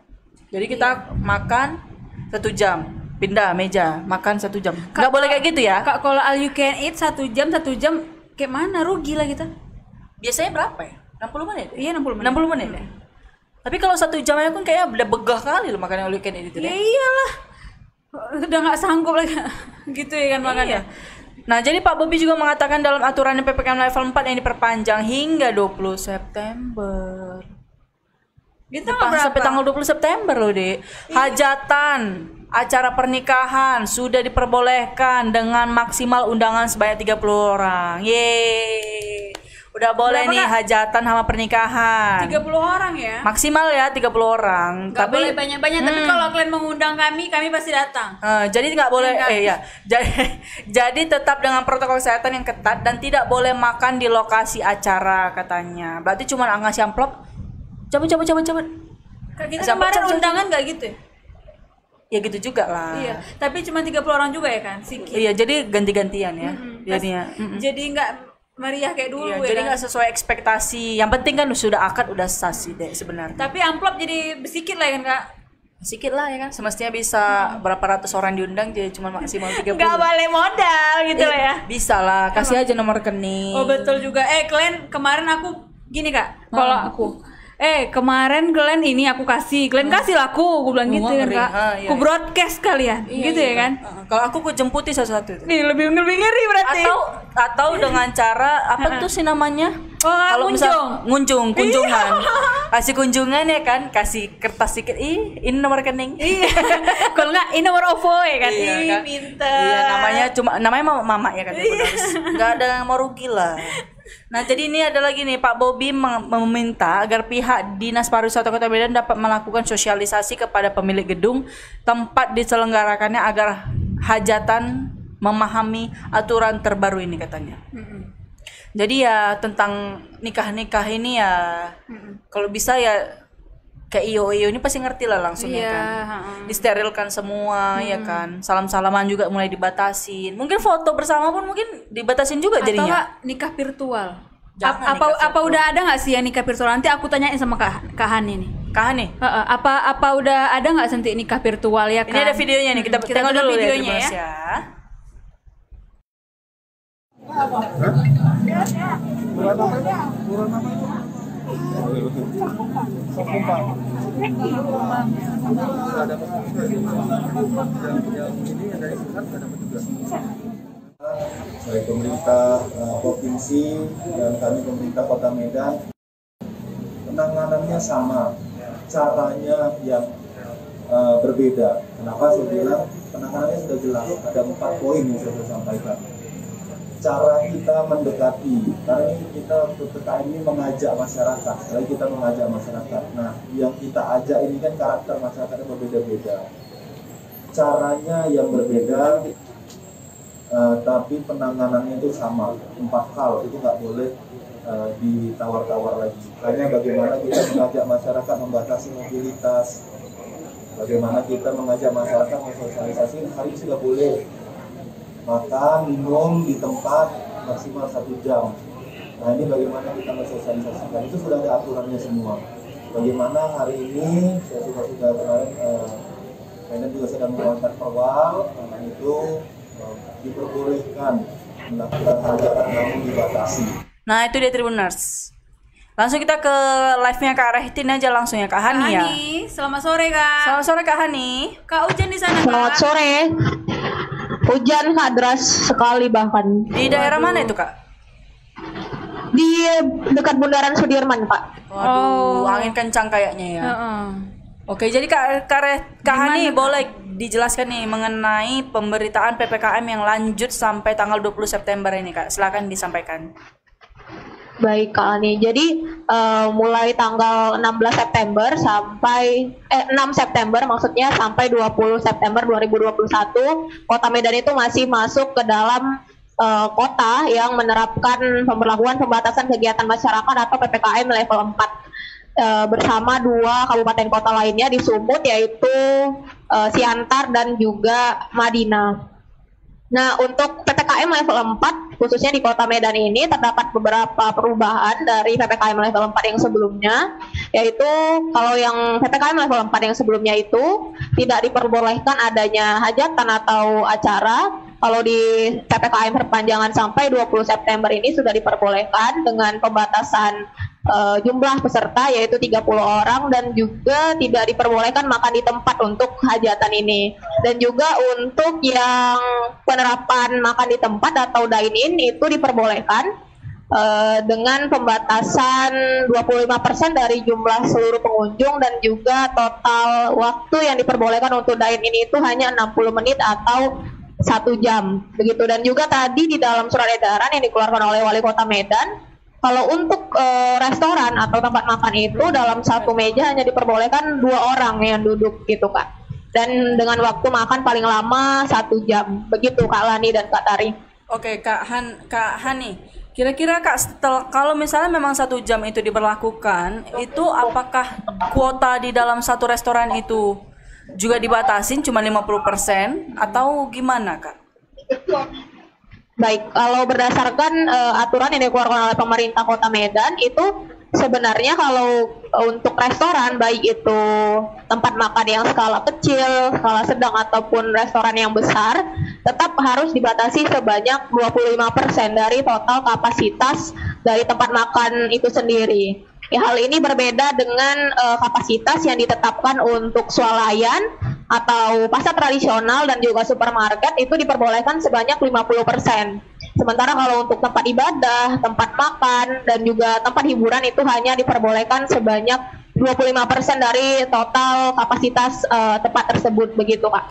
S1: Jadi kita makan 1 jam, pindah meja, makan 1 jam. Nggak boleh kayak gitu ya?
S2: Kak, kalau all you can eat 1 jam kayak mana? Rugi lah kita.
S1: Biasanya berapa ya? 60 menit?
S2: Iya, 60 menit.
S1: 60 menit ya? Tapi kalau 1 jamnya kan kayak udah begah kali loh makan all you can eat itu
S2: Ya
S1: deh.
S2: iyalah. Udah nggak sanggup lagi. Gitu ya kan makannya.
S1: Iya. Nah, jadi Pak Bobi juga mengatakan dalam aturan PPKM level 4 yang diperpanjang hingga 20 September.
S2: Di tanggal
S1: Sampai
S2: berapa?
S1: tanggal 20 September loh, Dek. Hajatan, acara pernikahan sudah diperbolehkan dengan maksimal undangan sebanyak 30 orang. Yeay. Udah boleh
S2: Berapa,
S1: nih
S2: Kak?
S1: hajatan sama pernikahan.
S2: 30 orang ya.
S1: Maksimal ya 30 orang.
S2: Nggak boleh banyak-banyak, tapi kalau kalian mengundang kami pasti datang.
S1: Jadi nggak boleh
S2: Enggak.
S1: ya. Jadi tetap dengan protokol kesehatan yang ketat dan tidak boleh makan di lokasi acara katanya. Berarti cuma ngasih amplop. Cabut.
S2: Kak, kita
S1: Sampai-
S2: kemarin
S1: sampai-
S2: undangan nggak gitu ya?
S1: ya gitu juga lah.
S2: Iya, tapi cuma 30 orang juga ya kan? Sikit.
S1: Iya, jadi ganti-gantian ya. Jadinya.
S2: Jadi nggak meriah kayak dulu
S1: Iya,
S2: ya
S1: jadi
S2: kan?
S1: nggak sesuai ekspektasi. Yang penting kan sudah akad, udah sah sih deh sebenarnya.
S2: Tapi amplop jadi sedikit lah ya kan Kak?
S1: Sedikit lah ya kan. Semestinya bisa berapa ratus orang diundang, jadi cuma maksimal 30.
S2: Nggak balik modal gitu lah ya?
S1: Bisa lah, kasih aja nomor rekening.
S2: Oh betul juga. Kalian kemarin aku gini Kak, kalau aku kemarin kalian ini aku kasih, kalian kasih lah aku bilang gitu kan Kak.
S1: Iya,
S2: Aku broadcast kalian, gitu ya kan?
S1: Kalau aku jemputi satu-satu itu.
S2: Nih lebih ngeri berarti.
S1: Atau dengan cara apa tuh sih namanya?
S2: Kalau
S1: kunjungan. Kasih kunjungan ya kan, kasih kertas sedikit. Ini nomor rekening.
S2: Iya. Kalau enggak ini nomor OVO ya kan.
S1: Iya, kan?
S2: Minta.
S1: Iya, namanya mama ya kan. Enggak ada yang mau rugi lah. Nah, jadi ini ada lagi nih, Pak Bobi meminta agar pihak Dinas Pariwisata Kota Medan dapat melakukan sosialisasi kepada pemilik gedung tempat diselenggarakannya agar hajatan memahami aturan terbaru ini katanya. Jadi ya tentang nikah-nikah ini ya kalau bisa ya kayak IO ini pasti ngerti lah langsung ya kan. Disterilkan semua ya kan. Salam-salaman juga mulai dibatasin. Mungkin foto bersama pun mungkin dibatasin juga jadinya.
S2: Atau nikah virtual.
S1: Jangan
S2: Apa udah ada nggak sih yang nikah virtual? Nanti aku tanyain sama Kak Hani nih.
S1: Kak Hani?
S2: Apa udah ada nggak nanti nikah virtual ya kan?
S1: Ini ada videonya nih, kita tengok dulu
S2: videonya
S1: ya.
S9: Baik pemerintah provinsi dan kami pemerintah Kota Medan, penanganannya sama, caranya yang berbeda. Kenapa saya bilang penanganannya sudah jelas, ada 4 poin yang saya sampaikan. Cara kita mendekati, karena ini kita PPKM ini mengajak masyarakat, sekali kita mengajak masyarakat. Nah, yang kita ajak ini kan karakter masyarakatnya berbeda-beda. Caranya yang berbeda, tapi penanganannya itu sama. 4 hal itu nggak boleh ditawar-tawar lagi. Karena bagaimana kita mengajak masyarakat membatasi mobilitas, bagaimana kita mengajak masyarakat mensosialisasi hari ini sudah boleh makan, minum di tempat maksimal 1 jam. Nah ini bagaimana kita mensosialisasikan, itu sudah ada aturannya semua. Bagaimana hari ini, saya sudah kemarin, Medan juga sedang melakukan perwal, itu diperbolehkan melakukan hajatan namun dibatasi.
S1: Nah itu dia Tribuners. Langsung kita ke live-nya Kak Rehtin aja langsung ya Kak Hani ya.
S2: Selamat sore Kak.
S1: Selamat sore Kak Hani.
S2: Kak hujan di sana Kak.
S10: Selamat sore. Hujan Kak, deras sekali bahkan.
S1: Di daerah mana itu Kak?
S10: Di dekat Bundaran Sudirman Pak.
S1: Waduh, angin kencang kayaknya ya. Oke, jadi Kak Hani boleh dijelaskan nih mengenai pemberitaan PPKM yang lanjut sampai tanggal 20 September ini Kak. Silakan disampaikan.
S10: Baik Kak Ani. Jadi mulai tanggal 16 September sampai 6 September maksudnya sampai 20 September 2021 Kota Medan itu masih masuk ke dalam kota yang menerapkan pemberlakuan pembatasan kegiatan masyarakat atau PPKM level 4 bersama 2 kabupaten kota lainnya di Sumut yaitu Siantar dan juga Madinah. Nah, untuk PPKM level 4 khususnya di Kota Medan ini terdapat beberapa perubahan dari PPKM level 4 yang sebelumnya, yaitu kalau yang PPKM level 4 yang sebelumnya itu tidak diperbolehkan adanya hajatan atau acara. Kalau di PPKM perpanjangan sampai 20 September ini sudah diperbolehkan dengan pembatasan jumlah peserta yaitu 30 orang dan juga tidak diperbolehkan makan di tempat untuk hajatan ini. Dan juga untuk yang penerapan makan di tempat atau dine-in itu diperbolehkan dengan pembatasan 25% dari jumlah seluruh pengunjung dan juga total waktu yang diperbolehkan untuk dine-in itu hanya 60 menit atau 1 jam begitu. Dan juga tadi di dalam surat edaran yang dikeluarkan oleh Wali Kota Medan, kalau untuk restoran atau tempat makan itu dalam satu meja hanya diperbolehkan 2 orang yang duduk gitu Kak. Dan dengan waktu makan paling lama 1 jam. Begitu Kak Lani dan Kak Tari.
S1: Oke Kak Hani. Kira-kira Kak kalau misalnya memang 1 jam itu diberlakukan, itu apakah kuota di dalam satu restoran itu juga dibatasin cuma 50% atau gimana, Kak?
S10: Baik, kalau berdasarkan aturan yang dikeluarkan oleh pemerintah Kota Medan itu sebenarnya kalau untuk restoran, baik itu tempat makan yang skala kecil, skala sedang ataupun restoran yang besar, tetap harus dibatasi sebanyak 25% dari total kapasitas dari tempat makan itu sendiri. Ya, hal ini berbeda dengan kapasitas yang ditetapkan untuk swalayan atau pasar tradisional dan juga supermarket itu diperbolehkan sebanyak 50%. Sementara kalau untuk tempat ibadah, tempat makan, dan juga tempat hiburan itu hanya diperbolehkan sebanyak 25% dari total kapasitas tempat tersebut, begitu Kak.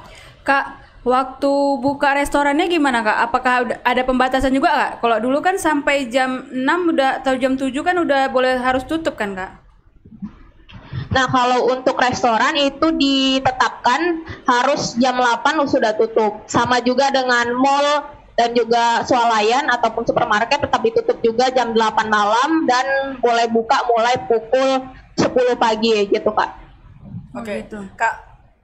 S2: Kak, waktu buka restorannya gimana Kak? Apakah ada pembatasan juga Kak? Kalau dulu kan sampai jam 6 udah atau jam 7 kan udah boleh harus tutup kan Kak?
S10: Nah, kalau untuk restoran itu ditetapkan harus jam 8 sudah tutup. Sama juga dengan mall dan juga swalayan ataupun supermarket tetap ditutup juga jam 8 malam dan boleh buka mulai pukul 10 pagi gitu Kak.
S1: Oke, Kak,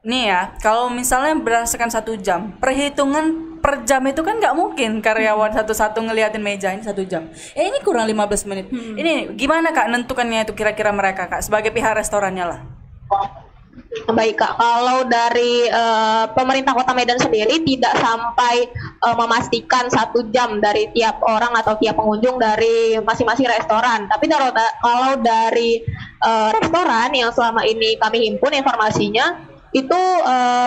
S1: nih ya, kalau misalnya berdasarkan 1 jam, perhitungan per jam itu kan nggak mungkin karyawan satu-satu ngeliatin meja ini 1 jam. Ini kurang 15 menit. Ini gimana Kak nentukannya itu kira-kira mereka Kak sebagai pihak restorannya lah?
S10: Baik Kak, kalau dari pemerintah Kota Medan sendiri tidak sampai memastikan 1 jam dari tiap orang atau tiap pengunjung dari masing-masing restoran. Tapi kalau dari restoran yang selama ini kami himpun informasinya, itu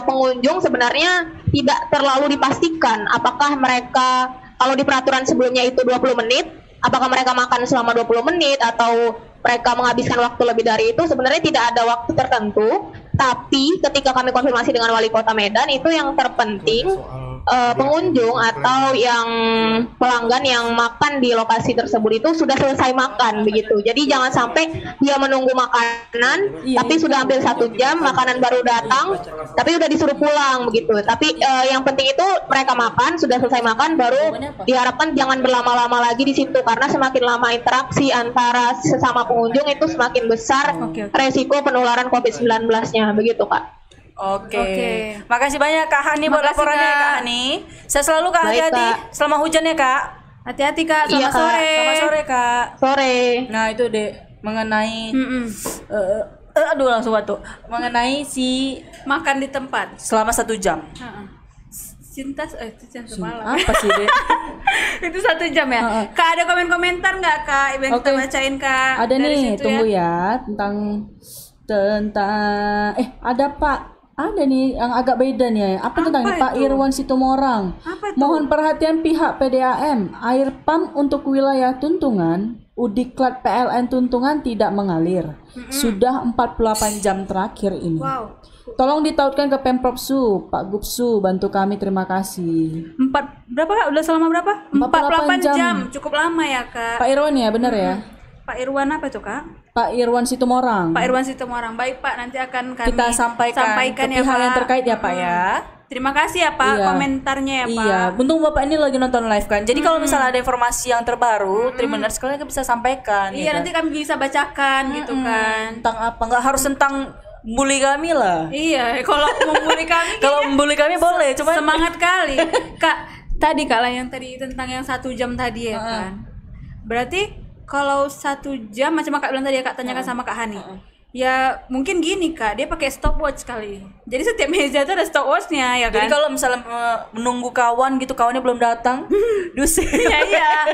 S10: pengunjung sebenarnya tidak terlalu dipastikan apakah mereka, kalau di peraturan sebelumnya itu 20 menit, apakah mereka makan selama 20 menit atau mereka menghabiskan waktu lebih dari itu. Sebenarnya tidak ada waktu tertentu. Tapi ketika kami konfirmasi dengan Wali Kota Medan, itu yang terpenting pengunjung atau yang pelanggan yang makan di lokasi tersebut itu sudah selesai makan begitu. Jadi jangan sampai dia menunggu makanan tapi sudah hampir 1 jam makanan baru datang tapi udah disuruh pulang begitu. Tapi yang penting itu mereka makan, sudah selesai makan, baru diharapkan jangan berlama-lama lagi di situ, karena semakin lama interaksi antara sesama pengunjung itu semakin besar resiko penularan COVID-19-nya begitu Kak.
S1: Oke. Makasih banyak Kak Hani buat laporannya Kak Hani. Saya selalu Kak, hati-hati selama hujan ya Kak.
S2: Hati-hati Kak, selamat
S10: Kak.
S2: sore.
S1: Selamat sore Kak.
S10: Sore.
S1: Nah itu deh mengenai aduh langsung batuk. Mengenai si
S2: Makan di tempat
S1: selama 1 jam.
S2: Cintas itu jam semalam.
S1: Apa sih deh?
S2: Itu 1 jam ya. Kak, ada komen-komentar nggak Kak yang kita bacain Kak?
S1: Ada
S2: dari
S1: nih,
S2: situ
S1: tunggu ya tentang ada nih yang agak beda nih. Apa tentang ini? Pak Irwan Situmorang. Mohon perhatian pihak PDAM. Air pump untuk wilayah Tuntungan, Udiklat PLN Tuntungan tidak mengalir. Sudah 48 jam terakhir ini.
S2: Wow.
S1: Tolong ditautkan ke Pemprov Su, Pak Gupsu, bantu kami, terima kasih.
S2: Berapa Kak? Udah selama berapa? 48 jam. Cukup lama ya Kak.
S1: Pak Irwan ya, benar ya?
S2: Pak Irwan apa itu Kak?
S1: Pak Irwan Situmorang.
S2: Pak Irwan Situmorang. Baik Pak, nanti akan kami
S1: kita sampaikan ke
S2: ya
S1: pihak
S2: Pak.
S1: yang terkait ya Pak ya.
S2: Terima kasih ya Pak komentarnya ya Pak.
S1: Iya, untung Bapak ini lagi nonton live kan. Jadi kalau misalnya ada informasi yang terbaru, Tribuners kalian bisa sampaikan.
S2: Iya, nanti kami bisa bacakan gitu kan.
S1: Tentang apa? Nggak harus tentang bully kami lah.
S2: Iya, kalau membuli kami
S1: kalau membuli kami boleh, cuma
S2: semangat kali. Kak, tadi Kak lah yang tadi tentang yang 1 jam tadi ya kan. Berarti kalau 1 jam macam Kak bilang tadi ya Kak, tanyakan sama Kak Hani. Ya mungkin gini Kak, dia pakai stopwatch kali. Jadi setiap meja itu ada stopwatchnya ya kan.
S1: Jadi kalau misalnya menunggu kawan gitu, kawannya belum datang, dusi.
S2: Iya.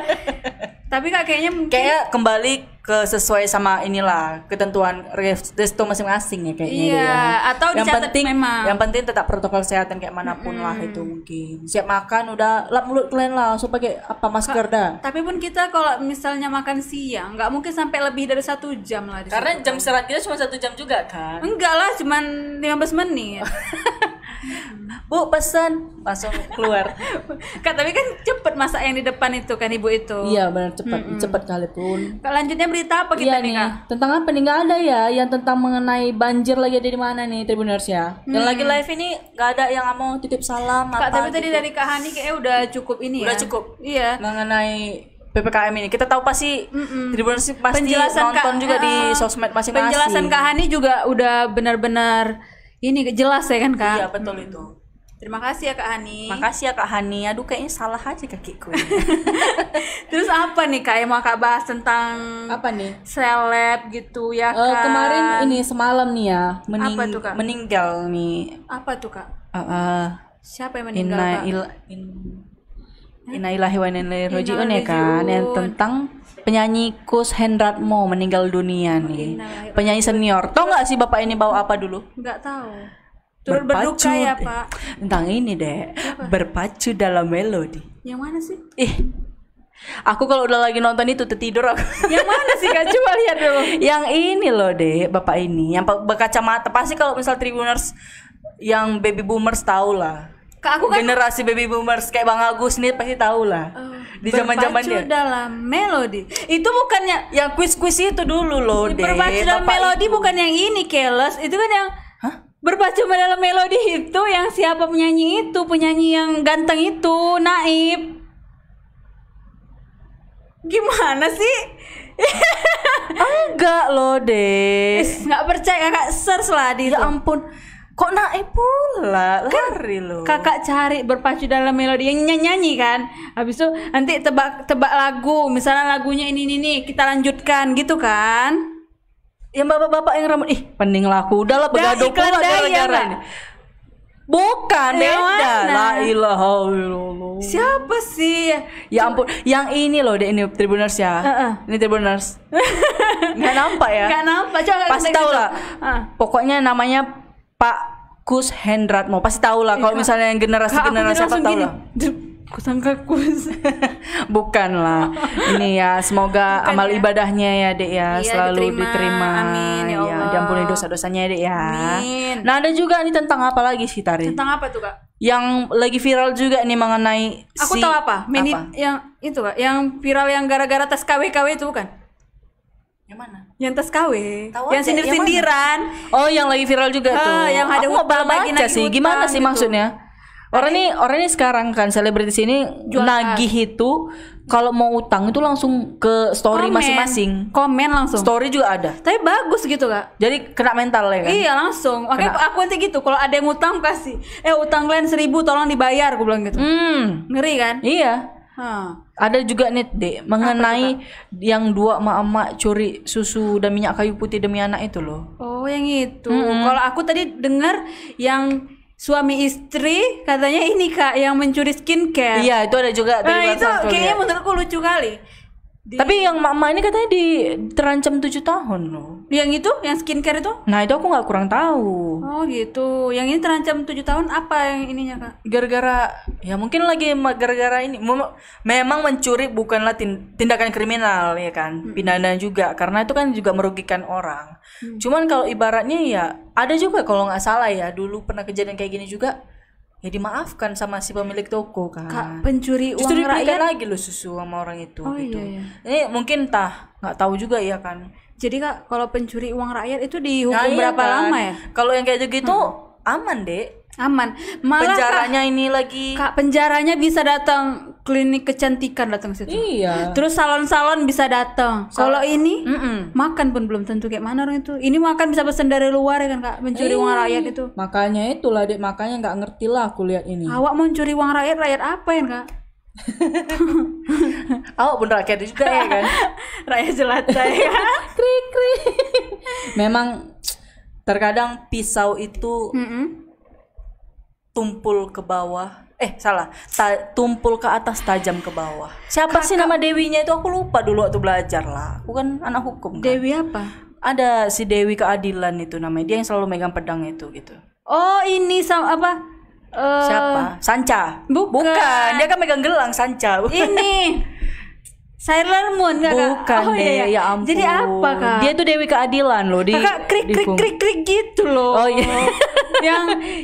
S2: Tapi Kak kayaknya mungkin
S1: kayak kembali ke sesuai sama inilah ketentuan resto masing-masing ya kayaknya.
S2: Iya, atau
S1: yang
S2: dicatat
S1: penting
S2: memang.
S1: Yang penting tetap protokol kesehatan kayak manapun lah itu mungkin. Siap makan udah lap mulut kalian lah, langsung pakai apa masker dah.
S2: Tapi pun kita kalau misalnya makan siang nggak mungkin sampai lebih dari 1 jam lah.
S1: Karena jam istirahat kita cuma 1 jam juga kan.
S2: Enggak lah, cuman 15 menit.
S1: Bu pesan langsung keluar.
S2: Kak, tapi kan cepet masak yang di depan itu kan ibu itu.
S1: Iya benar, cepat kali pun.
S2: Kak, lanjutnya berita apa kita nih Kak?
S1: Tentang apa nih? Nggak ada ya yang tentang mengenai banjir lagi ada di mana nih Tribuners ya. Dan lagi live ini nggak ada yang mau titip salam
S2: Kak,
S1: apa
S2: tapi tadi
S1: gitu.
S2: dari Kak Hani kayaknya udah cukup ini
S1: udah
S2: ya.
S1: cukup.
S2: Iya.
S1: Mengenai PPKM ini kita tahu pasti Tribuners pasti nonton juga di sosmed masing-masing.
S2: Penjelasan Kak Hani juga udah benar-benar ini jelas ya kan Kak?
S1: Iya betul itu.
S2: Terima kasih ya Kak Hani.
S1: Makasih ya Kak Hani. Aduh kayaknya salah aja kakiku.
S2: Terus apa nih Kak yang mau Kak bahas tentang
S1: Apa nih?
S2: seleb gitu ya Kak?
S1: Kemarin ini semalam nih ya
S2: Apa tuh, Kak?
S1: meninggal nih.
S2: Apa tuh Kak? Siapa yang
S1: Inna
S2: meninggal Kak?
S1: Innalillahi wa inna ilaihi raji'un ya
S2: Innalillahi
S1: kan, yang
S2: raji'un.
S1: tentang penyanyi Kus Hendratmo meninggal dunia nih. Penyanyi senior. Tahu nggak sih bapak ini bawa apa dulu?
S2: Nggak tahu. Turut berduka ya Pak.
S1: Tentang ini deh, berpacu dalam melodi.
S2: Yang mana sih?
S1: Aku kalau udah lagi nonton itu tertidur aku.
S2: Yang mana sih Kak? Coba lihat dulu.
S1: Yang ini loh deh, bapak ini, yang berkacamata. Pasti kalau misal Tribuners yang baby boomers tahu lah.
S2: Kak aku kan
S1: Generasi baby boomers kayak Bang Agus nih pasti tahu lah. Di zaman-zaman
S2: berpacu
S1: dia.
S2: dalam melodi. Itu bukannya
S1: Yang kuis-kuis itu dulu loh deh.
S2: berpacu dalam
S1: bapak
S2: melodi
S1: itu.
S2: bukan yang ini Keles. Itu kan yang berpacu dalam melodi itu yang siapa penyanyi itu? Penyanyi yang ganteng itu, Naib. Gimana sih?
S1: Enggak loh deh.
S2: Nggak percaya Kak, search lah di
S1: Ya
S2: itu.
S1: ampun. Kok naik pula? Lari loh.
S2: Kakak cari berpacu dalam melodi yang nyanyi kan. Habis itu nanti tebak lagu, misalnya lagunya ini nih kita lanjutkan gitu kan.
S1: Yang bapak-bapak yang rambut pening lah aku. Udahlah begadang
S2: iklan
S1: pula
S2: Daya,
S1: gara-gara
S2: Kak.
S1: ini. Bukan,
S2: Yang
S1: beda.
S2: mana?
S1: La ilaha illallah.
S2: Siapa sih?
S1: Ya ampun, yang ini loh deh, ini Tribuners ya. Ini Tribuners. Nggak nampak ya?
S2: Nggak nampak. Coba
S1: Pasti tahu lah. Pokoknya namanya Pak Kus Hendratmo. Pasti taau lah. Kalau misalnya yang generasi apa tahu lah.
S2: Kusangka Kus.
S1: Bukan lah. Ini ya, semoga
S2: Bukan
S1: amal
S2: ya?
S1: ibadahnya ya dek ya
S2: Iya,
S1: selalu
S2: diterima.
S1: diterima.
S2: Amin, ya Allah.
S1: Diampuni dosa-dosanya ya dek ya.
S2: Amin.
S1: Nah ada juga nih tentang apa lagi sih Tari?
S2: Tentang apa tuh Kak?
S1: Yang lagi viral juga nih mengenai
S2: Aku tahu apa? Yang itu Kak, yang viral yang gara-gara tes KW-KW itu bukan?
S1: Yang mana?
S2: Yang tes KW.
S1: Tahu
S2: Yang
S1: aja,
S2: sindir-sindiran.
S1: Oh yang lagi viral juga tuh.
S2: Yang ada
S1: Aku nggak
S2: utang,
S1: pernah
S2: lagi
S1: baca
S2: nagih
S1: sih.
S2: utang
S1: Gimana sih
S2: gitu.
S1: maksudnya? Orang ini sekarang kan selebritis ini nagih itu kalau mau utang itu langsung ke story
S2: Komen.
S1: masing-masing.
S2: Komen langsung.
S1: Story juga ada.
S2: Tapi bagus gitu Kak.
S1: Jadi kena mental ya kan?
S2: Iya langsung. Makanya aku nanti gitu. Kalau ada yang utang kasih. Utang kalian 1.000 tolong dibayar. Aku bilang gitu. Ngeri kan?
S1: Iya. Ada juga nih dek mengenai yang dua emak-emak curi susu dan minyak kayu putih demi anak itu loh.
S2: Oh yang itu. Kalau aku tadi dengar yang suami istri katanya ini Kak yang mencuri skincare.
S1: Iya itu ada juga.
S2: Nah itu kayaknya menurutku lucu kali.
S1: Tapi yang mama ini katanya terancam 7 tahun loh.
S2: Yang itu, yang skincare itu?
S1: Nah itu aku nggak kurang tahu.
S2: Oh gitu. Yang ini terancam 7 tahun apa yang ininya Kak?
S1: Gara-gara ya mungkin lagi gara-gara ini memang mencuri bukanlah tindakan kriminal ya kan, pidana juga karena itu kan juga merugikan orang. Cuman kalau ibaratnya ya ada juga kalau nggak salah ya dulu pernah kejadian kayak gini juga. Ya dimaafkan sama si pemilik toko kan.
S2: Kak, pencuri uang
S1: Justru
S2: rakyat
S1: lagi loh susu sama orang itu gitu.
S2: Iya.
S1: Ini mungkin nggak tahu juga ya kan.
S2: Jadi Kak, kalau pencuri uang rakyat itu dihukum
S1: iya
S2: berapa
S1: kan.
S2: lama ya?
S1: Kalau yang kayak gitu aman dek.
S2: Aman. Malah
S1: penjaranya
S2: Kak,
S1: ini lagi.
S2: Kak penjaranya bisa datang klinik kecantikan datang situ.
S1: Iya.
S2: Terus salon-salon bisa datang. Kalau ini makan pun belum tentu kayak mana orang itu. Ini makan bisa pesan dari luar ya kan Kak, mencuri uang rakyat itu.
S1: Makanya itulah dek, makanya nggak ngerti lah aku lihat ini.
S2: Awak mau mencuri uang rakyat apa ya Kak?
S1: Awak pun rakyat juga ya kan.
S2: Rakyat jelata ya.
S1: Krik krik. Memang terkadang pisau itu tumpul ke bawah. Tumpul ke atas, tajam ke bawah. Siapa sih nama Dewinya itu? Aku lupa dulu waktu belajar lah. Aku kan anak hukum kan.
S2: Dewi apa?
S1: Ada si Dewi Keadilan itu namanya. Dia yang selalu megang pedang itu gitu.
S2: Oh ini sama apa?
S1: Siapa? Sanca?
S2: Bukan.
S1: Dia kan megang gelang Sanca.
S2: Ini Sailor Moon Kak?
S1: Bukan deh, ya ampun.
S2: Jadi apa Kak?
S1: Dia tuh Dewi Keadilan loh.
S2: Kakak krik gitu loh.
S1: Oh iya.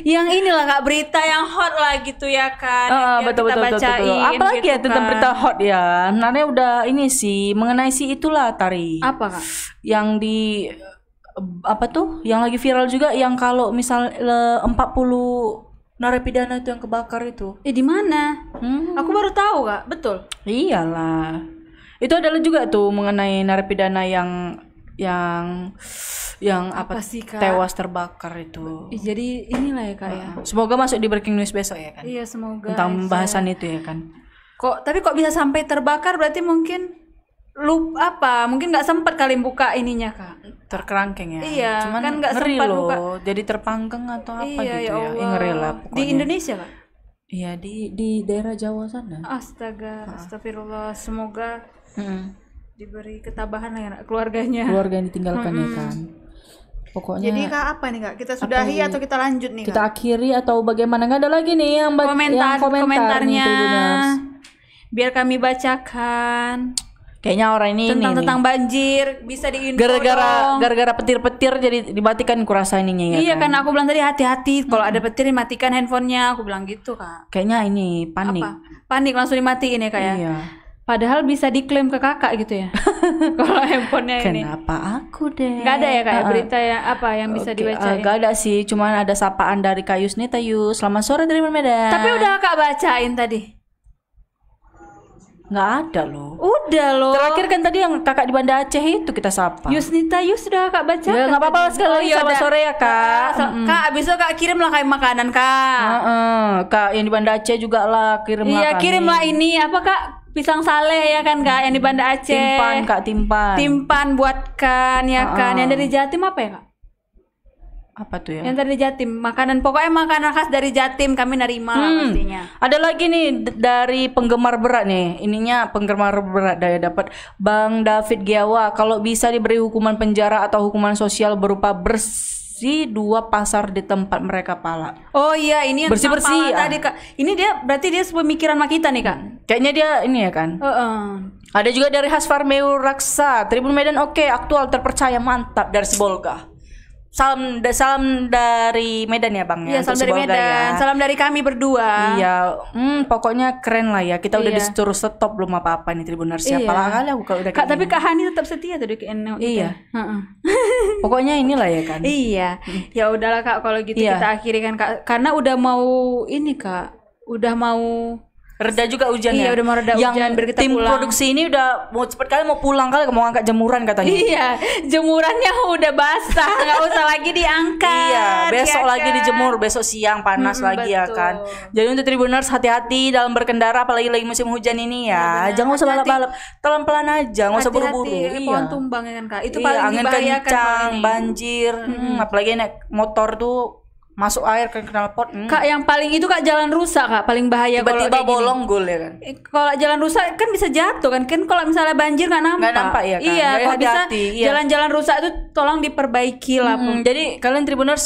S2: yang inilah Kak, berita yang hot lah gitu ya kan.
S1: Betul. Apalagi
S2: gitu
S1: ya tentang
S2: kan.
S1: berita hot ya. Sebenarnya udah ini sih mengenai si itulah Tari.
S2: Apa Kak?
S1: Yang di apa tuh? Yang lagi viral juga yang kalau misal 40 narapidana itu yang kebakar itu.
S2: Di mana? Aku baru tahu Kak, betul.
S1: Iyalah. Itu adalah juga tuh mengenai narapidana yang yang apa
S2: sih, Kak?
S1: tewas terbakar itu.
S2: Jadi inilah ya, Kak ya.
S1: Semoga masuk di breaking news besok ya kan.
S2: Iya, semoga.
S1: Tentang pembahasan itu ya kan.
S2: Tapi kok bisa sampai terbakar, berarti mungkin mungkin nggak sempat kali buka ininya, Kak.
S1: Terkerangkeng ya.
S2: Iya,
S1: Cuman
S2: kan nggak
S1: ngeri
S2: sempat
S1: loh,
S2: buka.
S1: jadi terpanggang atau apa
S2: Iya,
S1: gitu
S2: ya
S1: ya.
S2: Allah.
S1: Ngeri lah pokoknya.
S2: Di Indonesia, Kak?
S1: Iya, di daerah Jawa sana.
S2: Astaga, astagfirullah. Semoga
S1: Mm-mm.
S2: diberi ketabahan lah ya keluarganya.
S1: Keluarga yang ditinggalkan ya kan. Pokoknya
S2: Jadi Kak, apa nih, Kak? Kita sudahi atau kita lanjut nih,
S1: kita
S2: Kak?
S1: akhiri atau bagaimana? Nggak ada lagi nih yang komentarnya nih, Tribuners.
S2: Biar kami bacakan.
S1: Kayaknya orang ini
S2: tentang banjir bisa diinfo dong.
S1: gara-gara petir-petir jadi dimatikan kurasa ininya ya.
S2: Iya
S1: kan?
S2: aku bilang tadi hati-hati kalau ada petir matikan handphonenya, aku bilang gitu, Kak.
S1: Kayaknya ini panik.
S2: Panik langsung dimatiin ya, Kak ya.
S1: Iya.
S2: Padahal bisa diklaim ke kakak gitu ya. Kalau handphonenya ini.
S1: Kenapa aku deh?
S2: Gak ada ya kayak berita ya apa yang bisa dibaca?
S1: Gak ada sih, cuman ada sapaan dari Kak Yus nih, Tayus. Selamat sore dari Medan.
S2: Tapi udah Kak bacain tadi.
S1: Nggak ada loh.
S2: Udah loh.
S1: Terakhir kan tadi yang kakak di Banda Aceh itu kita sapa.
S2: Yusnita Yus sudah Kak baca.
S1: Ya nggak apa-apa sekali lagi selamat sore ya Kak.
S2: Kak abis itu Kak kirim lah kayak makanan Kak.
S1: Kak yang di Banda Aceh juga lah kirim lah.
S2: Iya kirimlah ini apa Kak pisang saleh ya kan Kak yang di Banda Aceh.
S1: Timpan Kak timpan.
S2: Timpan buatkan ya kan. Yang dari Jatim apa ya Kak?
S1: Apa tuh ya?
S2: Yang dari Jatim, pokoknya makanan khas dari Jatim kami nerima lah pastinya.
S1: Ada lagi nih dari penggemar berat nih. Ininya penggemar berat daya dapat Bang David Giawa. Kalau bisa diberi hukuman penjara atau hukuman sosial berupa bersih 2 pasar di tempat mereka pala.
S2: Oh iya ini yang
S1: bersih-bersih
S2: tadi Kak. Ini dia berarti dia sepemikiran sama kita nih Kak.
S1: Kayaknya dia ini ya kan. Ada juga dari Hasfarmeu Raksa. Tribun Medan oke, aktual, terpercaya, mantap dari Sibolga. Salam dari Medan ya Bang ya.
S2: Iya, salam dari Medan. Ya. Salam dari kami berdua.
S1: Iya, pokoknya keren lah ya. Kita udah disuruh stop belum apa-apa nih Tribuners. Siapa kali aku kalau udah
S2: Kak, tapi Kak Hani tetap setia tuh di NO.
S1: Iya. Pokoknya inilah ya kan.
S2: Iya. Ya udahlah Kak kalau gitu kita akhiri kan Kak. Karena udah mau ini Kak. Udah mau
S1: reda juga hujannya.
S2: Iya udah mau reda hujan biar kita
S1: tim
S2: pulang.
S1: produksi ini udah mau cepet kali mau pulang kali mau angkat jemuran katanya.
S2: Iya jemurannya udah basah nggak usah lagi diangkat.
S1: Iya besok
S2: ya
S1: lagi
S2: kan?
S1: dijemur, besok siang panas lagi ya kan. Jadi untuk Tribuners hati-hati dalam berkendara apalagi lagi musim hujan ini ya. Jangan usah balap-balap, pelan-pelan aja, nggak usah buru-buru.
S2: Pohon tumbang ya kan Kak. Itu
S1: iya,
S2: paling
S1: angin
S2: dibahayakan
S1: kencang, banjir, apalagi naik motor tuh masuk air ke knalpot.
S2: Kak yang paling itu Kak jalan rusak Kak paling bahaya.
S1: Tiba-tiba bolong gol ya kan.
S2: Kalau jalan rusak kan bisa jatuh kan kalau misalnya banjir nggak nampak
S1: ya kan.
S2: Iya kalau bisa jalan-jalan rusak itu tolong diperbaiki lah.
S1: Jadi kalian Tribuners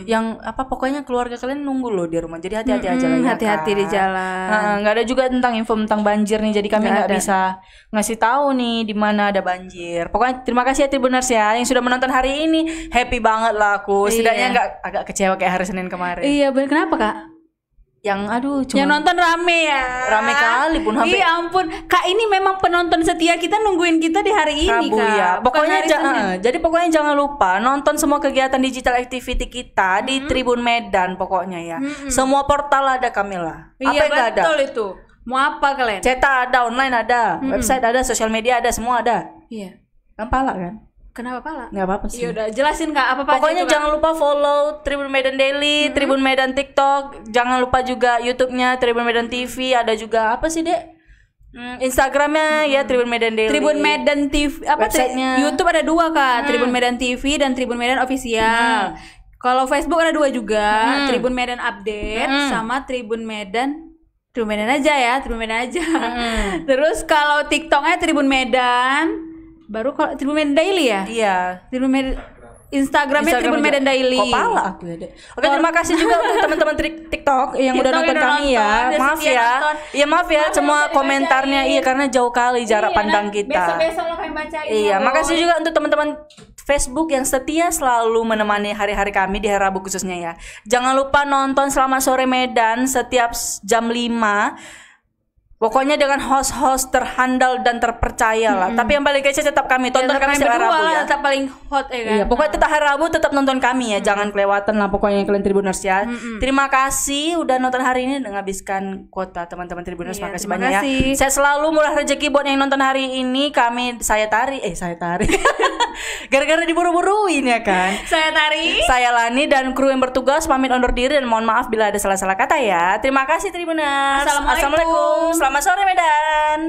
S1: yang apa pokoknya keluarga kalian nunggu loh di rumah. Jadi hati-hati aja lah ya.
S2: Hati-hati di jalan.
S1: Nggak ada juga tentang info tentang banjir nih. Jadi kami nggak bisa ngasih tahu nih di mana ada banjir. Pokoknya terima kasih ya Tribuners ya yang sudah menonton hari ini. Happy banget lah aku. Setidaknya nggak agak kecewa kayak hari Senin kemarin.
S2: Iya, kenapa Kak? Yang nonton rame ya.
S1: Rame kali pun hampir.
S2: Iya ampun, Kak ini memang penonton setia kita nungguin kita di hari ini
S1: Rabu,
S2: Kak.
S1: Ya. Pokoknya jadi pokoknya jangan lupa nonton semua kegiatan digital activity kita di Tribun Medan pokoknya ya. Semua portal ada Kamila.
S2: Iya,
S1: apa yang nggak ada?
S2: Betul itu. Mau apa kalian?
S1: Cetak ada, online ada, website ada, sosial media ada, semua ada.
S2: Iya.
S1: Kan pala kan?
S2: Kenapa pala?
S1: Nggak apa-apa sih.
S2: Ya udah jelasin Kak apa-apa.
S1: Pokoknya jangan lupa follow Tribun Medan Daily, Tribun Medan TikTok, jangan lupa juga YouTube-nya Tribun Medan TV, ada juga apa sih Dek? Instagramnya ya Tribun Medan Daily.
S2: Tribun Medan TV apa websitenya? YouTube ada 2 Kak, Tribun Medan TV dan Tribun Medan Official. Kalau Facebook ada 2 juga, Tribun Medan Update sama Tribun Medan aja ya, Tribun Medan aja. Terus kalau TikToknya Tribun Medan. Baru kalau Tribun Medan Daily ya? Iya. Tribun Medan Instagramnya Tribun Medan Daily.
S1: Kok pala aku ya, Dek. Oke, terima kasih juga untuk teman-teman TikTok yang udah nonton kami ya. Maaf ya. Iya, maaf ya semua komentarnya iya karena jauh kali jarak pandang kita.
S2: Besok-besok lo kami bacain.
S1: Iya, makasih juga untuk teman-teman Facebook yang setia selalu menemani hari-hari kami di hari Rabu khususnya ya. Jangan lupa nonton Selamat Sore Medan setiap jam 5 Pokoknya dengan host-host terhandal dan terpercaya lah. Tapi yang paling kece tetap kami tonton kami setiap hari Rabu ya.
S2: Tetap paling hot ya kan.
S1: Iya, pokoknya tetap hari Rabu tetap nonton kami ya. Jangan kelewatan lah pokoknya kalian Tribuners ya. Terima kasih udah nonton hari ini dan menghabiskan kuota teman-teman Tribuners.
S2: Iya,
S1: Makasih
S2: terima
S1: banyak ya.
S2: kasih.
S1: Saya selalu murah rezeki buat yang nonton hari ini. Saya Tari. Gara-gara diburu-buruin ya kan.
S2: Saya Tari.
S1: Saya Lani dan kru yang bertugas pamit undur diri dan mohon maaf bila ada salah-salah kata ya. Terima kasih Tribuners.
S2: Assalamualaikum.
S1: Selamat sore Medan.